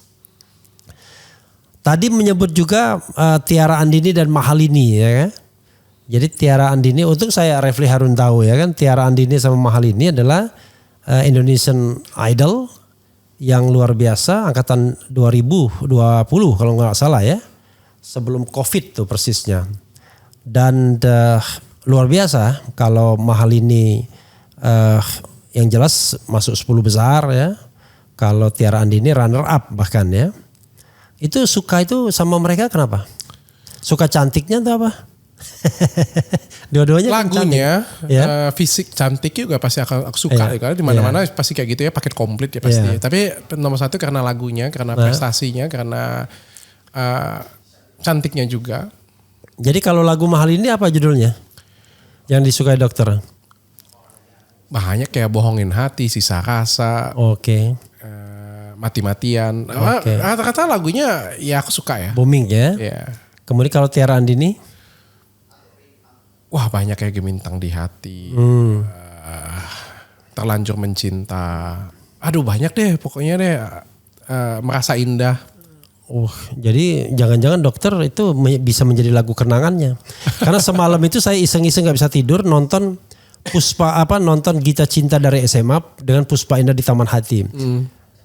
Tadi menyebut juga Tiara Andini dan Mahalini ya kan. Jadi Tiara Andini untuk saya Refli Harun tahu ya kan. Tiara Andini sama Mahalini adalah Indonesian Idol yang luar biasa angkatan 2020 kalau nggak salah ya, sebelum COVID tuh persisnya. Dan luar biasa kalau Mahalini yang jelas masuk 10 besar ya. Kalau Tiara Andini runner up bahkan ya. Itu suka itu sama mereka kenapa? Suka cantiknya atau apa? Dua-duanya lagunya kan fisik cantik juga pasti aku suka karena di mana-mana pasti kayak gitu ya, paket komplit ya pasti. Tapi nomor satu karena lagunya, karena prestasinya, karena cantiknya juga. Jadi kalau lagu Mahal ini apa judulnya? Yang disukai dokter? Banyak kayak Bohongin Hati, Sisa Rasa. Oke. Mati-matian. Kata-kata lagunya ya aku suka ya. Booming ya. Yeah. Kemudian kalau Tiara Andini? wah banyak kayak gemintang di hati, terlanjur mencinta. Aduh banyak deh pokoknya deh, merasa indah. Jadi jangan-jangan dokter itu bisa menjadi lagu kenangannya. Karena semalam itu saya iseng-iseng gak bisa tidur nonton nonton Gita Cinta dari SMA dengan Puspa Indah di Taman Hati.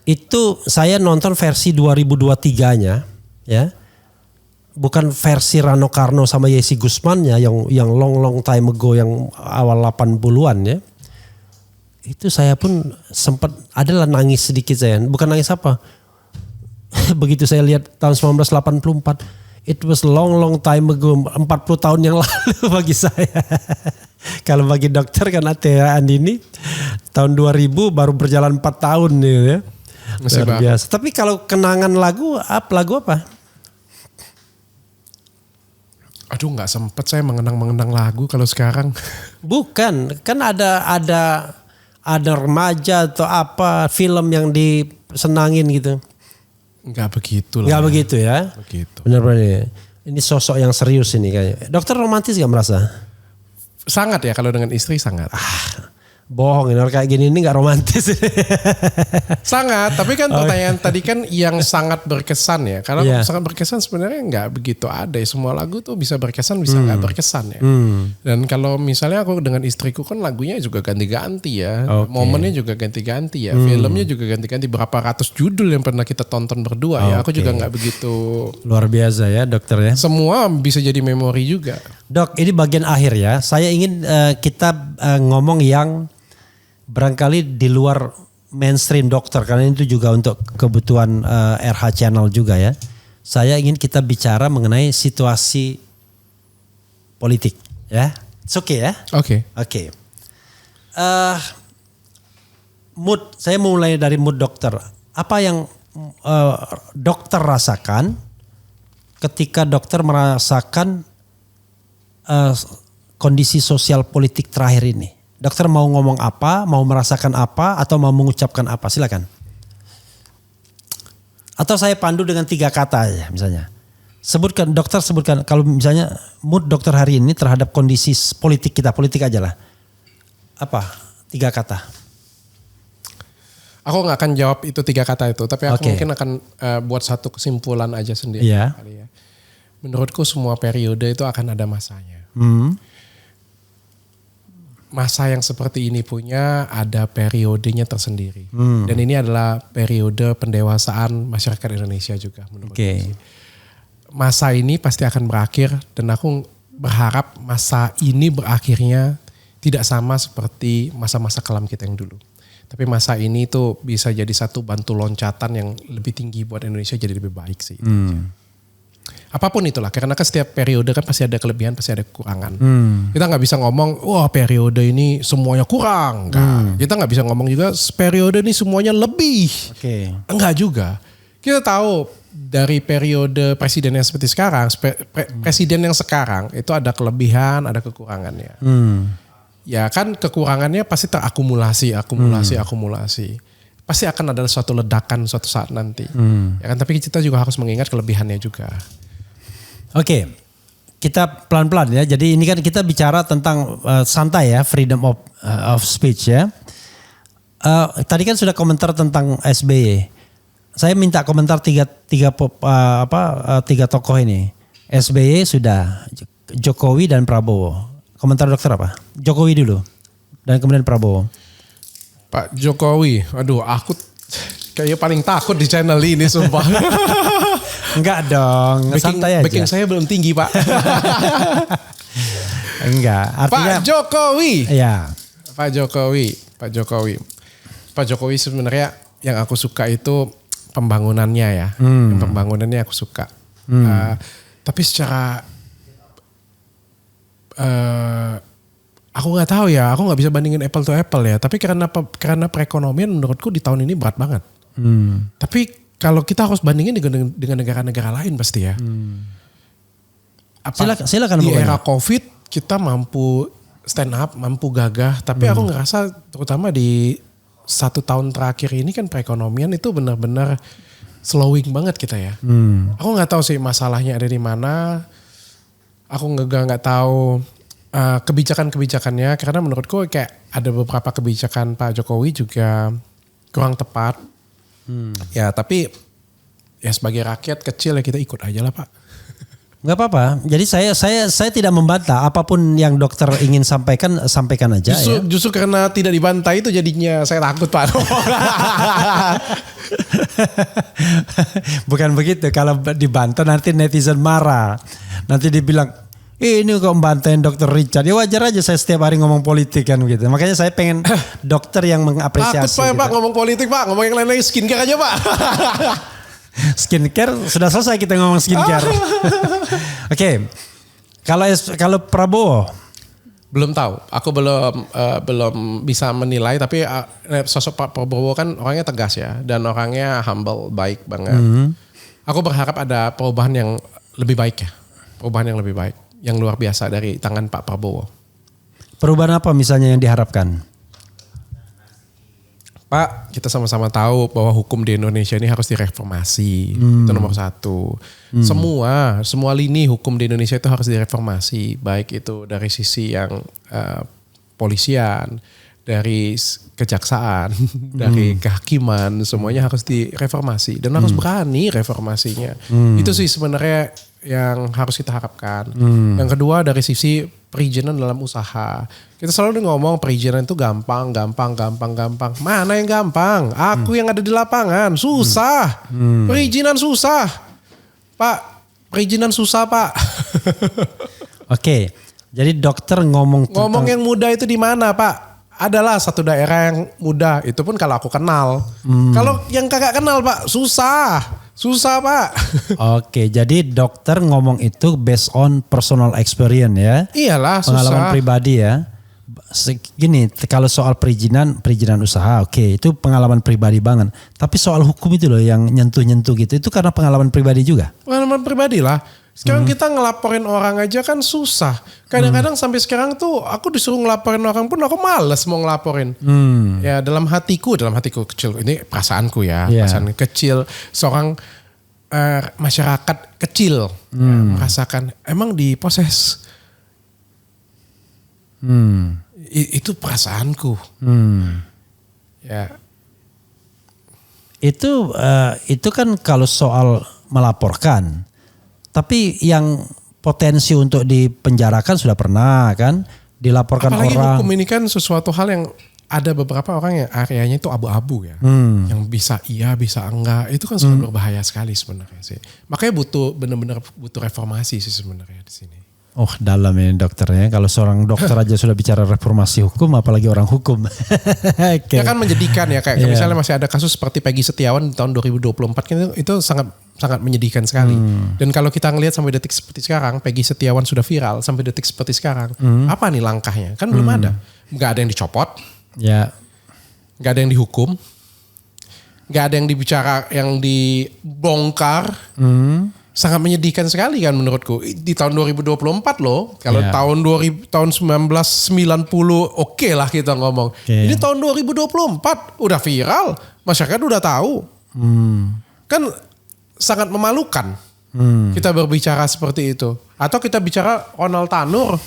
Itu saya nonton versi 2023-nya ya. Bukan versi Rano Karno sama Yesi Gusman-nya yang long time ago yang awal 80-an ya. Itu saya pun sempat adalah nangis sedikit saya. Bukan nangis apa. Begitu saya lihat tahun 1984. It was long time ago. 40 tahun yang lalu bagi saya. Kalau bagi dokter kan Atea Andini tahun 2000 baru berjalan 4 tahun gitu ya. Luar biasa. Tapi kalau kenangan lagu apa? Aduh nggak sempet saya mengenang lagu kalau sekarang. Bukan, kan ada remaja atau apa film yang disenangin gitu. Nggak begitu lah. Nggak begitu ya. Begitu. Benar-benar. Ini sosok yang serius ini kayaknya. Dokter romantis gak merasa? Sangat ya kalau dengan istri sangat. Bohong ini orang kayak gini ini gak romantis. Sangat, tapi kan pertanyaan tadi kan yang sangat berkesan ya. Kalau sangat berkesan sebenarnya nggak begitu ada. Semua lagu tuh bisa berkesan, bisa nggak berkesan ya. Dan kalau misalnya aku dengan istriku kan lagunya juga ganti-ganti ya. Momennya juga ganti-ganti ya. Filmnya juga ganti-ganti. Berapa ratus judul yang pernah kita tonton berdua ya. Aku juga nggak begitu. Luar biasa ya dokter ya. Semua bisa jadi memori juga. Dok, ini bagian akhir ya. Saya ingin kita ngomong yang barangkali di luar mainstream dokter, karena itu juga untuk kebutuhan RH Channel juga ya. Saya ingin kita bicara mengenai situasi politik ya. It's okay ya? Oke. Mood, saya mulai dari mood dokter. Apa yang dokter rasakan ketika dokter merasakan kondisi sosial politik terakhir ini? Dokter mau ngomong apa, mau merasakan apa, atau mau mengucapkan apa? Silakan. Atau saya pandu dengan 3 kata aja misalnya. Dokter sebutkan kalau misalnya mood dokter hari ini terhadap kondisi politik kita, politik aja lah. Apa? 3 kata. Aku gak akan jawab itu 3 kata itu, tapi aku mungkin akan buat satu kesimpulan aja sendiri. Yeah. Kali ya. Menurutku semua periode itu akan ada masanya. Masa yang seperti ini punya ada periodenya tersendiri. Dan ini adalah periode pendewasaan masyarakat Indonesia juga menurut saya. Masa ini pasti akan berakhir dan aku berharap masa ini berakhirnya tidak sama seperti masa-masa kelam kita yang dulu. Tapi masa ini tuh bisa jadi satu batu loncatan yang lebih tinggi buat Indonesia jadi lebih baik sih. Apapun itulah, karena kan setiap periode kan pasti ada kelebihan, pasti ada kekurangan. Kita nggak bisa ngomong, wah periode ini semuanya kurang. Kita nggak bisa ngomong juga periode ini semuanya lebih. Enggak juga. Kita tahu dari periode presiden yang seperti sekarang, presiden yang sekarang itu ada kelebihan, ada kekurangannya. Ya kan kekurangannya pasti terakumulasi, akumulasi. Pasti akan ada suatu ledakan suatu saat nanti. Ya kan, tapi kita juga harus mengingat kelebihannya juga. Oke, kita pelan-pelan ya. Jadi ini kan kita bicara tentang santai ya, freedom of speech ya. Tadi kan sudah komentar tentang SBY. Saya minta komentar tiga tokoh ini. SBY sudah, Jokowi dan Prabowo. Komentar dokter apa? Jokowi dulu, dan kemudian Prabowo. Pak Jokowi, aduh aku kayaknya paling takut di channel ini sumpah. Enggak dong, santai aja. Backing saya belum tinggi Pak. Enggak, artinya. Pak Jokowi. Iya. Pak Jokowi sebenarnya yang aku suka itu pembangunannya ya. Pembangunannya aku suka. Tapi secara aku nggak tahu ya, aku nggak bisa bandingin apple to apple ya. Tapi karena perekonomian menurutku di tahun ini berat banget. Tapi kalau kita harus bandingin dengan negara-negara lain pasti ya. Silakan. Di era COVID kita mampu stand up, mampu gagah. Tapi aku ngerasa terutama di 1 tahun terakhir ini kan perekonomian itu benar-benar slowing banget kita ya. Aku nggak tahu sih masalahnya ada di mana. Aku nggak tahu kebijakan-kebijakannya, karena menurutku kayak ada beberapa kebijakan Pak Jokowi juga kurang tepat. Ya tapi ya sebagai rakyat kecil ya kita ikut aja lah Pak. Nggak apa-apa. Jadi saya tidak membantah apapun yang dokter ingin sampaikan aja. Justru karena tidak dibantai itu jadinya saya takut Pak. Bukan begitu. Kalau dibantah nanti netizen marah. Nanti dibilang, ini kok membantain dokter Richard. Ya wajar aja saya setiap hari ngomong politik kan gitu. Makanya saya pengen dokter yang mengapresiasi. Takut Pak ngomong politik Pak. Ngomong yang lain-lain skincare aja Pak. Skincare sudah selesai kita ngomong skincare. Oke. Kalau Prabowo belum tahu. Aku belum bisa menilai, tapi sosok Pak Prabowo kan orangnya tegas ya dan orangnya humble, baik banget. Aku berharap ada perubahan yang lebih baik ya. Perubahan yang lebih baik, yang luar biasa dari tangan Pak Prabowo. Perubahan apa misalnya yang diharapkan? Pak, kita sama-sama tahu bahwa hukum di Indonesia ini harus direformasi. Itu nomor satu. Semua lini hukum di Indonesia itu harus direformasi. Baik itu dari sisi yang polisian, dari kejaksaan, dari kehakiman, semuanya harus direformasi. Dan harus berani reformasinya. Itu sih sebenarnya yang harus kita harapkan. Yang kedua dari sisi perizinan dalam usaha. Kita selalu ngomong perizinan itu gampang. Mana yang gampang? Aku yang ada di lapangan. Susah. Perizinan susah. Pak, perizinan susah Pak. Oke, jadi dokter ngomong yang mudah itu di mana Pak? Adalah satu daerah yang mudah. Itu pun kalau aku kenal. Kalau yang kagak kenal Pak, susah Pak. Oke, jadi dokter ngomong itu based on personal experience ya. Iyalah, pengalaman susah. Pribadi ya. Gini, kalau soal perizinan usaha, oke, itu pengalaman pribadi banget. Tapi soal hukum itu loh yang nyentuh-nyentuh gitu, itu karena pengalaman pribadi juga. Pengalaman pribadi lah. Sekarang kita ngelaporin orang aja kan susah. Kadang-kadang sampai sekarang tuh aku disuruh ngelaporin orang pun aku males mau ngelaporin. Ya dalam hatiku kecil. Ini perasaanku ya. Perasaan kecil. Seorang masyarakat kecil merasakan emang diproses. Itu perasaanku. Ya. Itu kan kalau soal melaporkan. Tapi yang potensi untuk dipenjarakan sudah pernah kan, dilaporkan apalagi orang. Hukum ini kan sesuatu hal yang ada beberapa orang yang areanya itu abu-abu ya, yang bisa iya bisa enggak, itu kan sangat berbahaya sekali sebenarnya sih. Makanya benar-benar butuh reformasi sih sebenarnya di sini. Oh dalam ini dokternya, kalau seorang dokter aja sudah bicara reformasi hukum, apalagi orang hukum. Ya kan menyedihkan ya, kayak misalnya masih ada kasus seperti Peggy Setiawan di tahun 2024 kan itu sangat menyedihkan sekali. Dan kalau kita ngelihat sampai detik seperti sekarang, Peggy Setiawan sudah viral sampai detik seperti sekarang, apa nih langkahnya? Kan belum ada. Nggak ada yang dicopot, nggak ada yang dihukum, nggak ada yang dibicara, yang dibongkar. Sangat menyedihkan sekali kan menurutku. Di tahun 2024 loh. Kalau tahun 1990 oke lah kita ngomong. Ini tahun 2024 udah viral. Masyarakat udah tahu. Kan sangat memalukan. Kita berbicara seperti itu. Atau kita bicara Ronald Tanur.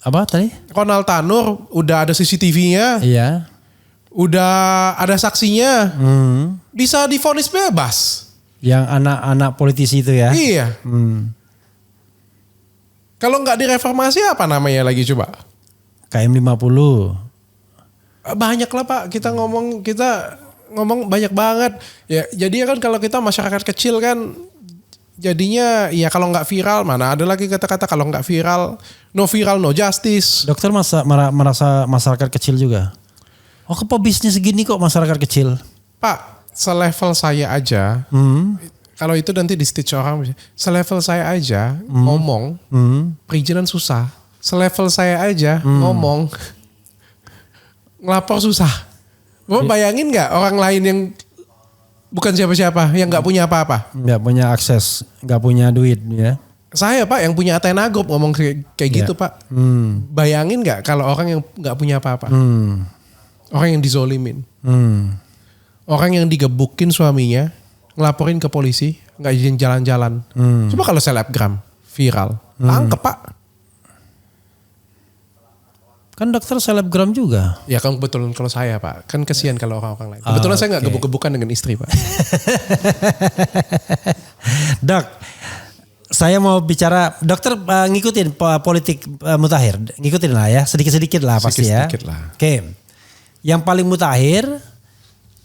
Apa tadi? Ronald Tanur udah ada CCTV-nya. Iya. Udah ada saksinya. Bisa divonis bebas. Yang anak-anak politisi itu ya? Iya. Kalau nggak direformasi apa namanya lagi coba? KM 50. Banyak lah Pak, kita ngomong banyak banget. Ya jadi kan kalau kita masyarakat kecil kan jadinya ya kalau nggak viral, mana ada lagi kata-kata kalau nggak viral no justice. Dokter merasa masyarakat kecil juga? Oh kok bisnis segini kok masyarakat kecil? Pak, selevel saya aja, kalau itu nanti di stage orang, selevel saya aja ngomong, perizinan susah. Selevel saya aja ngomong, ngelapor susah. Mau bayangin nggak orang lain yang bukan siapa-siapa, yang nggak punya apa-apa, nggak punya akses, nggak punya duit, ya? Saya Pak yang punya Athena Group ngomong kayak gitu Pak. Bayangin nggak kalau orang yang nggak punya apa-apa, orang yang dizolimin. Orang yang digebukin suaminya, ngelaporin ke polisi, nggak izin jalan-jalan. Coba kalau selebgram viral, tangkep Pak. Kan dokter selebgram juga. Ya kan kebetulan kalau saya Pak, kan kesian kalau orang-orang lain. Kebetulan saya nggak gebuk-gebukan dengan istri Pak. Dok, saya mau bicara, dokter ngikutin politik mutakhir, ngikutin lah ya, sedikit-sedikit lah pasti ya. Sedikit lah. Oke, yang paling mutakhir,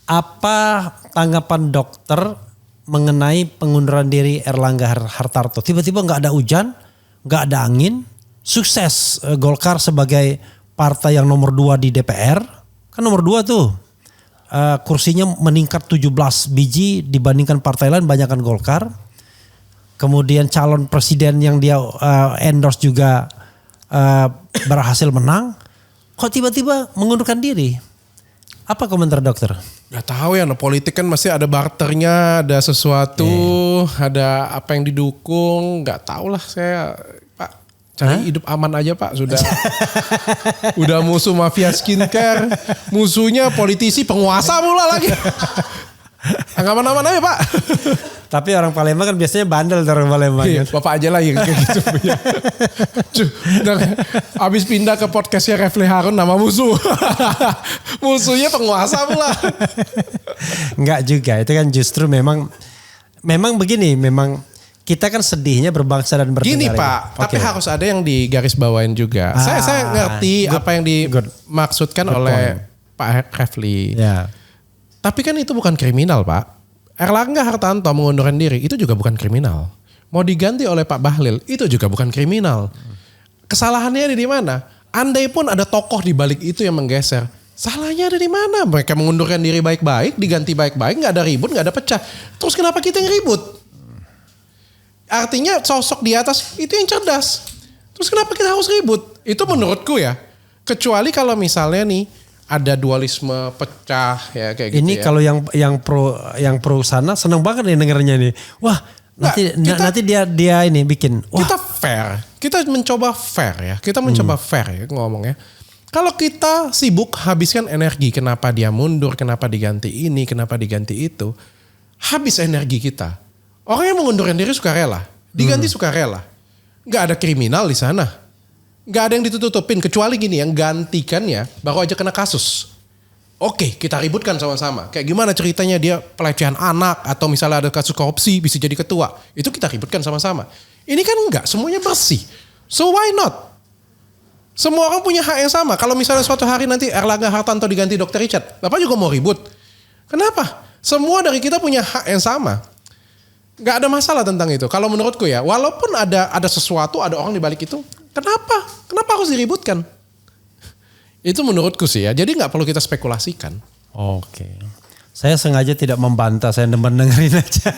apa tanggapan dokter mengenai pengunduran diri Erlangga Hartarto? Tiba-tiba nggak ada hujan, nggak ada angin, sukses Golkar sebagai partai yang nomor 2 di DPR. Kan nomor 2 tuh. Kursinya meningkat 17 biji dibandingkan partai lain, banyakkan Golkar. Kemudian calon presiden yang dia endorse juga berhasil menang. Kok tiba-tiba mengundurkan diri? Apa komentar dokter? Gak tahu ya, politik kan masih ada barternya, ada sesuatu, ada apa yang didukung. Gak tahu lah saya, Pak. Cari hidup aman aja Pak, sudah. Udah musuh mafia skincare, musuhnya politisi penguasa pula lagi. Aman-aman aja Pak. Tapi orang Palembang kan biasanya bandel orang Palembang. Iya, Bapak aja lah yang kayak gitu. Abis pindah ke podcastnya Refli Harun nama musuh. Musuhnya penguasa pula. Enggak juga, itu kan justru memang begini, memang kita kan sedihnya berbangsa dan bernegara. Gini Pak, tapi harus ada yang digarisbawain juga. Saya ngerti apa yang dimaksudkan oleh Pak Refli. Ya. Tapi kan itu bukan kriminal Pak. Erlangga Hartarto mengundurkan diri itu juga bukan kriminal. Mau diganti oleh Pak Bahlil itu juga bukan kriminal. Kesalahannya ada di mana? Andai pun ada tokoh di balik itu yang menggeser, salahnya ada di mana? Mereka mengundurkan diri baik-baik, diganti baik-baik, nggak ada ribut, nggak ada pecah. Terus kenapa kita yang ribut? Artinya sosok di atas itu yang cerdas. Terus kenapa kita harus ribut? Itu menurutku ya. Kecuali kalau misalnya nih ada dualisme pecah ya kayak gitu. Ini ya. kalau yang pro sana seneng banget nih dengernya nih. Wah, nanti dia ini bikin. Wah. Kita fair. Kita mencoba fair ya. Kita mencoba fair ya ngomongnya. Kalau kita sibuk habiskan energi, kenapa dia mundur, kenapa diganti ini, kenapa diganti itu. Habis energi kita. Orang yang mengundurkan diri sukarela, diganti sukarela. Gak ada kriminal di sana. Gak ada yang ditutupin kecuali gini, yang gantikannya baru aja kena kasus. Oke, kita ributkan sama-sama. Kayak gimana ceritanya dia pelecehan anak atau misalnya ada kasus korupsi bisa jadi ketua. Itu kita ributkan sama-sama. Ini kan enggak, semuanya bersih. So why not? Semua orang punya hak yang sama. Kalau misalnya suatu hari nanti Erlangga Hartarto diganti Dr. Richard, Bapak juga mau ribut. Kenapa? Semua dari kita punya hak yang sama. Gak ada masalah tentang itu. Kalau menurutku ya, walaupun ada sesuatu, ada orang di balik itu, kenapa? Kenapa harus diributkan? Itu menurutku sih ya. Jadi gak perlu kita spekulasikan. Oke. Saya sengaja tidak membantah, saya dengerin aja.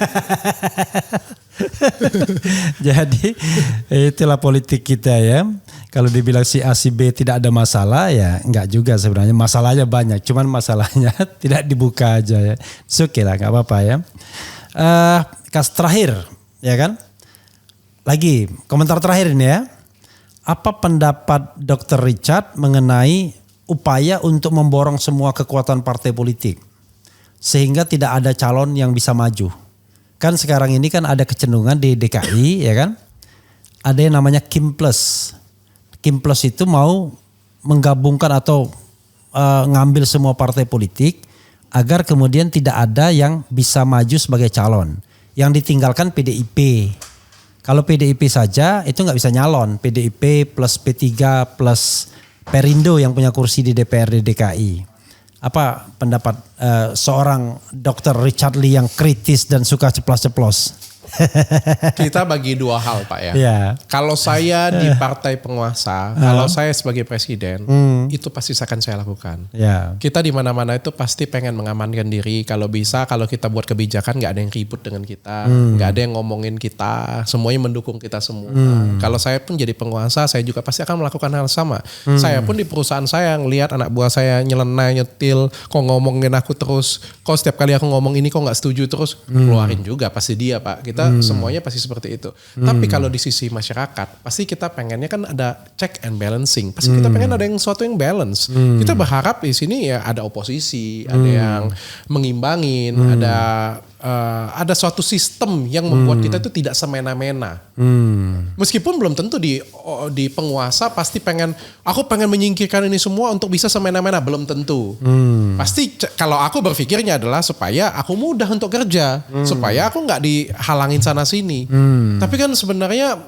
Jadi itulah politik kita ya. Kalau dibilang si A si B tidak ada masalah ya enggak juga sebenarnya. Masalahnya banyak, cuman masalahnya tidak dibuka aja ya. Oke lah, gak apa-apa ya. Kas terakhir ya kan. Lagi komentar terakhir ini ya. Apa pendapat Dr. Richard mengenai upaya untuk memborong semua kekuatan partai politik sehingga tidak ada calon yang bisa maju? Kan sekarang ini kan ada kecenderungan di DKI ya kan. Ada yang namanya Kim Plus. Kim Plus itu mau menggabungkan atau ngambil semua partai politik agar kemudian tidak ada yang bisa maju sebagai calon. Yang ditinggalkan PDIP. Kalau PDIP saja itu nggak bisa nyalon. PDIP plus P3 plus Perindo yang punya kursi di DPRD DKI. Apa pendapat seorang Dr. Richard Lee yang kritis dan suka ceplos-ceplos? Kita bagi dua hal Pak ya. Yeah. Kalau saya di partai penguasa, kalau saya sebagai presiden, itu pasti akan saya lakukan. Yeah. Kita di mana-mana itu pasti pengen mengamankan diri. Kalau bisa, kalau kita buat kebijakan nggak ada yang ribut dengan kita, nggak ada yang ngomongin kita, semuanya mendukung kita semua. Kalau saya pun jadi penguasa, saya juga pasti akan melakukan hal sama. Saya pun di perusahaan saya ngelihat anak buah saya nyeleneh, nyetil, kok ngomongin aku terus, kok setiap kali aku ngomong ini kok nggak setuju terus, keluarin juga pasti dia Pak. Kita semuanya pasti seperti itu. Tapi kalau di sisi masyarakat, pasti kita pengennya kan ada check and balancing. Pasti kita pengen ada yang sesuatu yang balance. Kita berharap di sini ya ada oposisi, ada yang mengimbangin, ada ada suatu sistem yang membuat kita itu tidak semena-mena. Meskipun belum tentu di penguasa pasti aku pengen menyingkirkan ini semua untuk bisa semena-mena, belum tentu. Pasti kalau aku berpikirnya adalah supaya aku mudah untuk kerja, supaya aku nggak dihalangin sana sini. Tapi kan sebenarnya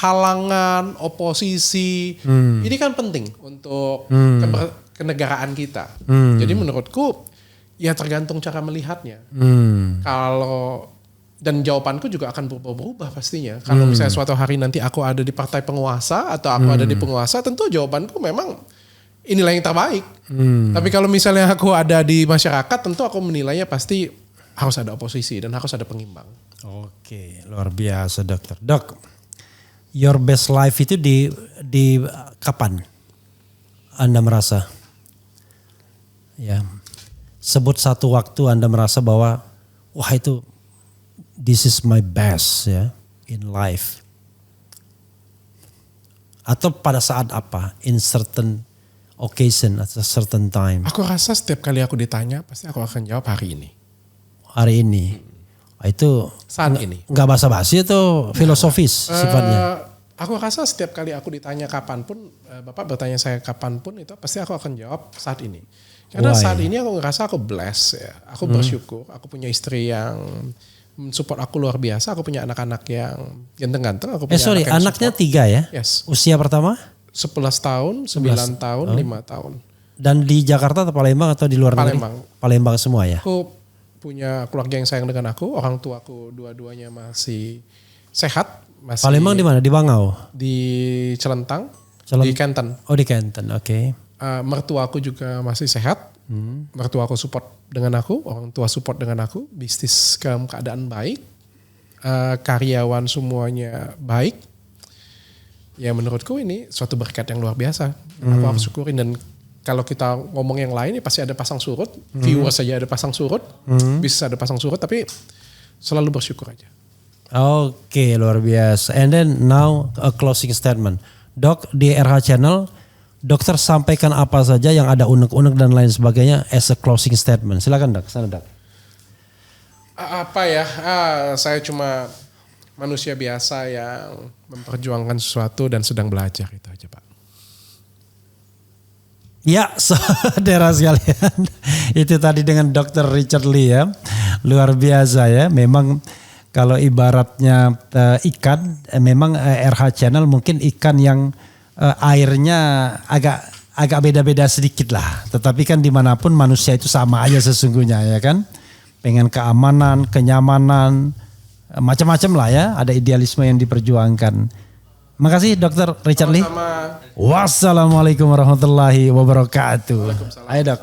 halangan, oposisi, ini kan penting untuk kenegaraan kita. Jadi menurutku ya tergantung cara melihatnya. Dan jawabanku juga akan berubah pastinya. Kalau misalnya suatu hari nanti aku ada di partai penguasa atau aku ada di penguasa, tentu jawabanku memang inilah yang terbaik. Tapi kalau misalnya aku ada di masyarakat, tentu aku menilainya pasti harus ada oposisi dan harus ada pengimbang. Oke, luar biasa dokter. Dok, your best life itu di kapan Anda merasa? Ya. Sebut satu waktu Anda merasa bahwa wah itu this is my best ya in life. Atau pada saat apa? In certain occasion at a certain time. Aku rasa setiap kali aku ditanya pasti aku akan jawab hari ini. Hari ini. Itu saat ini. Enggak basa-basi itu filosofis sifatnya. Aku rasa setiap kali aku ditanya kapanpun, Bapak bertanya saya kapanpun itu pasti aku akan jawab saat ini. Karena saat ini aku ngerasa aku blessed ya. Aku bersyukur. Aku punya istri yang support aku luar biasa. Aku punya anak-anak yang ganteng-ganteng. Anaknya 3 ya? Yes. Usia pertama? 11 tahun, 9 tahun, 5 tahun. Dan di Jakarta atau Palembang atau di luar negeri? Palembang semua ya? Aku punya keluarga yang sayang dengan aku. Orang tuaku dua-duanya masih sehat. Palembang di mana? Di Bangau? Di Celentang. Di Kenten. Oh di Kenten, oke. Mertuaku juga masih sehat. Mertuaku support dengan aku, orang tua support dengan aku, bisnis dalam keadaan baik, karyawan semuanya baik. Ya menurutku ini suatu berkat yang luar biasa. Aku harus syukurin, dan kalau kita ngomong yang lain ya pasti ada pasang surut, viewers saja ada pasang surut, bisnis ada pasang surut, tapi selalu bersyukur aja. Oke, luar biasa. And then now a closing statement. Dok, di RH Channel dokter sampaikan apa saja yang ada unek-unek dan lain sebagainya as a closing statement. Silakan Dok, sana Dok. Apa ya, saya cuma manusia biasa yang memperjuangkan sesuatu dan sedang belajar, itu aja Pak. Ya, saudara sekalian, itu tadi dengan Dr. Richard Lee ya, luar biasa ya. Memang kalau ibaratnya ikan, memang RH Channel mungkin ikan yang airnya agak beda-beda sedikit lah. Tetapi kan dimanapun manusia itu sama aja sesungguhnya ya kan. Pengen keamanan, kenyamanan, macam-macam lah ya. Ada idealisme yang diperjuangkan. Makasih Dr. Richard Lee. Wassalamualaikum warahmatullahi wabarakatuh. Ayo Dok.